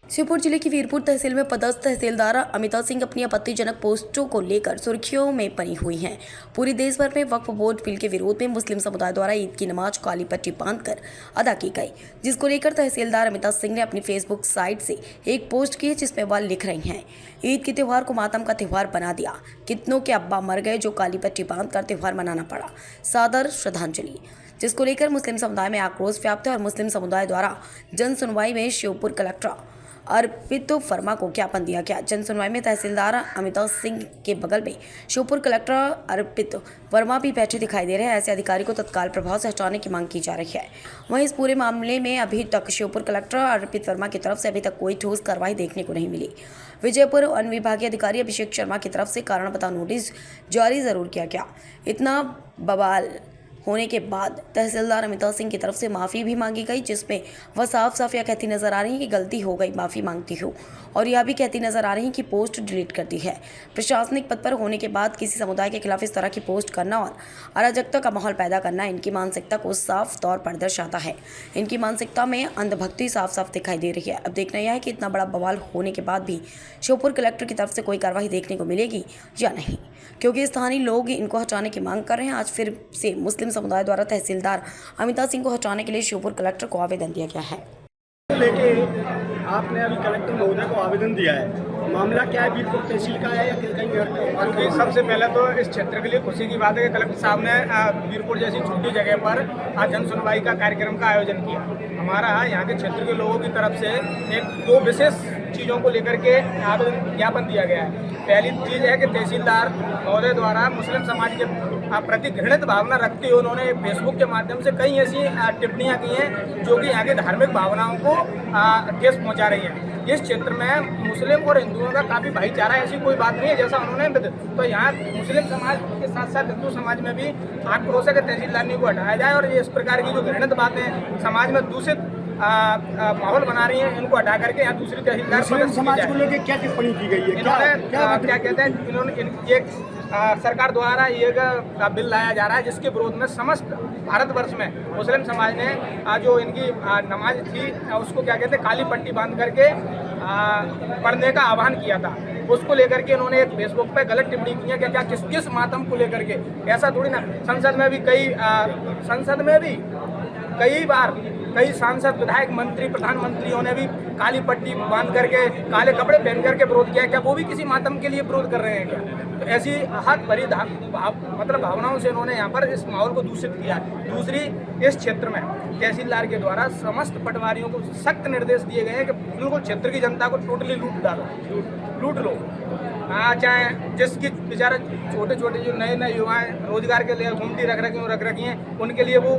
श्योपुर जिले की वीरपुर तहसील में पदस्थ तहसीलदार अमिता सिंह अपनी आपत्तिजनक पोस्टों को लेकर सुर्खियों में बनी हुई हैं। पूरी देश भर में वक्फ बोर्ड बिल के विरोध में मुस्लिम समुदाय द्वारा ईद की नमाज काली पट्टी बांधकर अदा की गई, जिसको लेकर तहसीलदार अमिता सिंह ने अपनी फेसबुक साइट से एक पोस्ट की है, जिसमें वह लिख रही हैं, ईद के त्यौहार को मातम का त्यौहार बना दिया, कितनों के अब्बा मर गए जो काली पट्टी बांधकर त्यौहार मनाना पड़ा, सादर श्रद्धांजलि। जिसको लेकर मुस्लिम समुदाय में आक्रोश व्याप्त है और मुस्लिम समुदाय द्वारा जन सुनवाई में श्योपुर कलेक्टर अर्पित वर्मा को ज्ञापन दिया गया। जन सुनवाई में तहसीलदार अमिता सिंह के बगल में श्योपुर कलेक्टर अर्पित वर्मा भी बैठे दिखाई दे रहे हैं। ऐसे अधिकारी को तत्काल प्रभाव से हटाने की मांग की जा रही है। वहीं इस पूरे मामले में अभी तक श्योपुर कलेक्टर अर्पित वर्मा की तरफ से अभी तक कोई ठोस कार्रवाई देखने को नहीं मिली। विजयपुर वन विभागीय अधिकारी अभिषेक शर्मा की तरफ से कारण बताओ नोटिस जारी जरूर किया गया। इतना बवाल होने के बाद तहसीलदार अमिता सिंह की तरफ से माफ़ी भी मांगी गई, जिसमें वह साफ साफ यह कहती नजर आ रही है कि गलती हो गई, माफ़ी मांगती हूँ, और यह भी कहती नजर आ रही है कि पोस्ट डिलीट कर दी है। प्रशासनिक पद पर होने के बाद किसी समुदाय के खिलाफ इस तरह की पोस्ट करना और अराजकता का माहौल पैदा करना इनकी मानसिकता को साफ तौर पर दर्शाता है। इनकी मानसिकता में अंधभक्ति साफ साफ दिखाई दे रही है। अब देखना यह है कि इतना बड़ा बवाल होने के बाद भी श्योपुर कलेक्टर की तरफ से कोई कार्रवाई देखने को मिलेगी या नहीं, क्योंकि स्थानीय लोग इनको हटाने की मांग कर रहे हैं। आज फिर से मुस्लिम समुदाय द्वारा तहसीलदार अमिता सिंह को हटाने के लिए श्योपुर कलेक्टर को आवेदन दिया गया है। लेके आपने अभी कलेक्टर महोदय को आवेदन दिया है, मामला क्या है? वीरपुर तहसील का है या कहीं और? सबसे पहले तो इस क्षेत्र के लिए खुशी की बात है कि कलेक्टर साहब ने वीरपुर जैसी छोटी जगह पर आज जन सुनवाई का कार्यक्रम का आयोजन किया। हमारा यहाँ के क्षेत्र के लोगों की तरफ से दो विशेष चीज़ों को लेकर के आवेदन ज्ञापन दिया गया है। पहली चीज़ है कि तहसीलदार महोदय द्वारा मुस्लिम समाज के प्रति घृणित भावना रखते हुए उन्होंने फेसबुक के माध्यम से कई ऐसी टिप्पणियां की हैं जो कि यहाँ की धार्मिक भावनाओं को ठेस पहुंचा रही हैं। इस क्षेत्र में मुस्लिम और हिंदुओं का काफ़ी भाईचारा, ऐसी कोई बात नहीं है जैसा उन्होंने, तो यहाँ मुस्लिम समाज के साथ साथ हिंदू समाज में भी आक्रोश है कि तहसीलदार को हटाया जाए और इस प्रकार की जो घृणित बातें समाज में दूषित माहौल बना रही हैं, इनको हटा करके यहाँ दूसरी तहसीलदार समाज को लेकर क्या टिप्पणी की गई है? इन्होंने क्या कहते हैं, इन्होंने एक सरकार द्वारा ये बिल लाया जा रहा है जिसके विरोध में समस्त भारतवर्ष में मुस्लिम समाज ने जो इनकी नमाज थी उसको क्या कहते हैं काली पट्टी बांध करके पढ़ने का आह्वान किया था। उसको लेकर के इन्होंने एक फेसबुक पे गलत टिप्पणी की है कि क्या किस मातम को लेकर के, ऐसा थोड़ी ना। संसद में भी कई बार कई सांसद, विधायक, मंत्री, प्रधानमंत्रियों ने भी काली पट्टी बांध करके काले कपड़े पहन करके विरोध किया। क्या वो भी किसी मातम के लिए विरोध कर रहे हैं क्या? तो ऐसी हाथ भरी मतलब भावनाओं से इन्होंने यहाँ पर इस माहौल को दूषित किया। दूसरी, इस क्षेत्र में तहसीलदार के द्वारा समस्त पटवारियों को सख्त निर्देश दिए गए हैं कि बिल्कुल क्षेत्र की जनता को टोटली लूट लो। चाहे जिसकी बेचारा छोटे जो नए युवाएं रोजगार के लिए घूमती रख रखी हैं, उनके लिए वो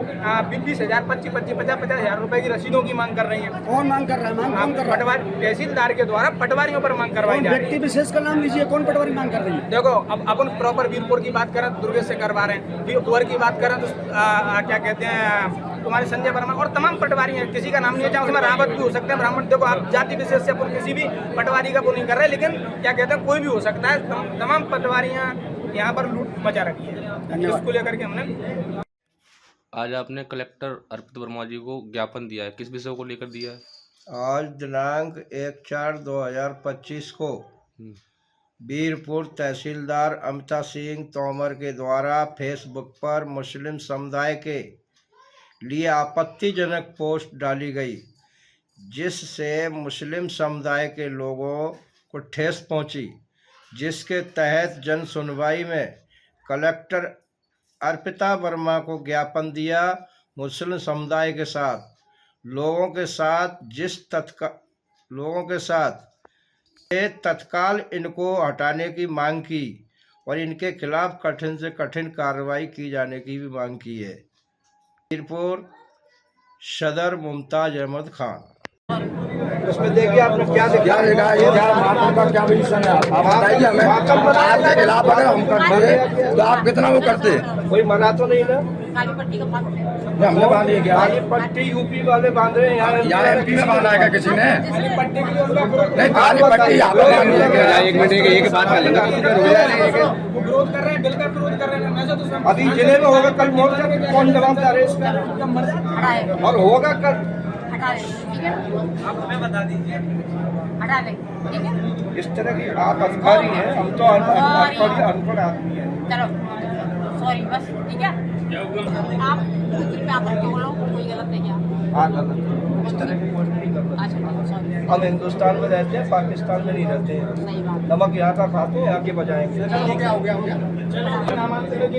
20,000, 50,000 रुपए की रसीदों की मांग कर रही हैं। कौन मांग कर रहा है? पटवारी, तहसीलदार के द्वारा पटवारियों पर मांग करवाई जा रही है। व्यक्ति विशेष का नाम लीजिए, कौन पटवारी मांग कर रही है? देखो, अब अपन प्रॉपर वीरपुर की बात करें तो दुर्गेश से करवा रहे हैं, दुआर की बात करें तो क्या कहते हैं तुम्हारे संजय वर्मा और तमाम पटवारी हैं। किसी का नाम नहीं है, चाहे उसमें रावत भी हो सकते हैं, ब्राह्मण। देखो, आप जाति विशेष से अपन किसी भी पटवारी का वो नहीं कर रहे, लेकिन क्या कहते हैं कोई भी हो सकता है। तमाम पटवारियाँ यहाँ पर लूट मचा रखी है। इसको लेकर के हमने आज आपने कलेक्टर अर्पित वर्मा जी को ज्ञापन दिया है, किस विषय को लेकर दिया है? आज दिनांक 1/4/2025 को वीरपुर तहसीलदार अमिता सिंह तोमर के द्वारा फेसबुक पर मुस्लिम समुदाय के लिए आपत्तिजनक पोस्ट डाली गई, जिससे मुस्लिम समुदाय के लोगों को ठेस पहुंची, जिसके तहत जन सुनवाई में कलेक्टर अर्पिता वर्मा को ज्ञापन दिया। मुस्लिम समुदाय के साथ लोगों के साथ तत्काल इनको हटाने की मांग की और इनके खिलाफ कठिन से कठिन कार्रवाई की जाने की भी मांग की है। वीरपुर सदर मुमताज अहमद खान। उसमें देखिए आपने क्या देखा ये क्या मातम का क्या विजन है आप बताइए हमें। आपके खिलाफ अगर हम करते तो आप कितना वो करते? कोई मना तो नहीं ना? काली पट्टी का हमने बांध लिया क्या? काली पट्टी यूपी वाले बांध रहे हैं, यहाँ एमपी में बांधा है क्या किसी ने? काली पट्टी के लिए नहीं, काली पट्टी यहाँ पे बांध लिया गया। एक मिनट एक बात कर लेना, विरोध कर रहे हैं, बिल का विरोध कर रहे हैं, मैं तो अभी जिले में होगा कल मोर्चा में कौन जवाबदार है इसका? और होगा कल हटा ले, ठीक है? आप हमें बता दीजिए। हटा ले, ठीक है? इस तरह की आप अधिकारी हैं, हम तो अनपढ़ आदमी हैं। चलो सॉरी बस, ठीक है? आप खुद पे आकर के बोलो, कोई गलत नहीं है। हाँ गलत इस तरह की पोस्ट नहीं करना। अच्छा सॉरी। हम हिंदुस्तान में रहते हैं, पाकिस्तान में नहीं रहते हैं। सही बात। नमक यहाँ का खाते हैं, यहाँ के बजाएंगे।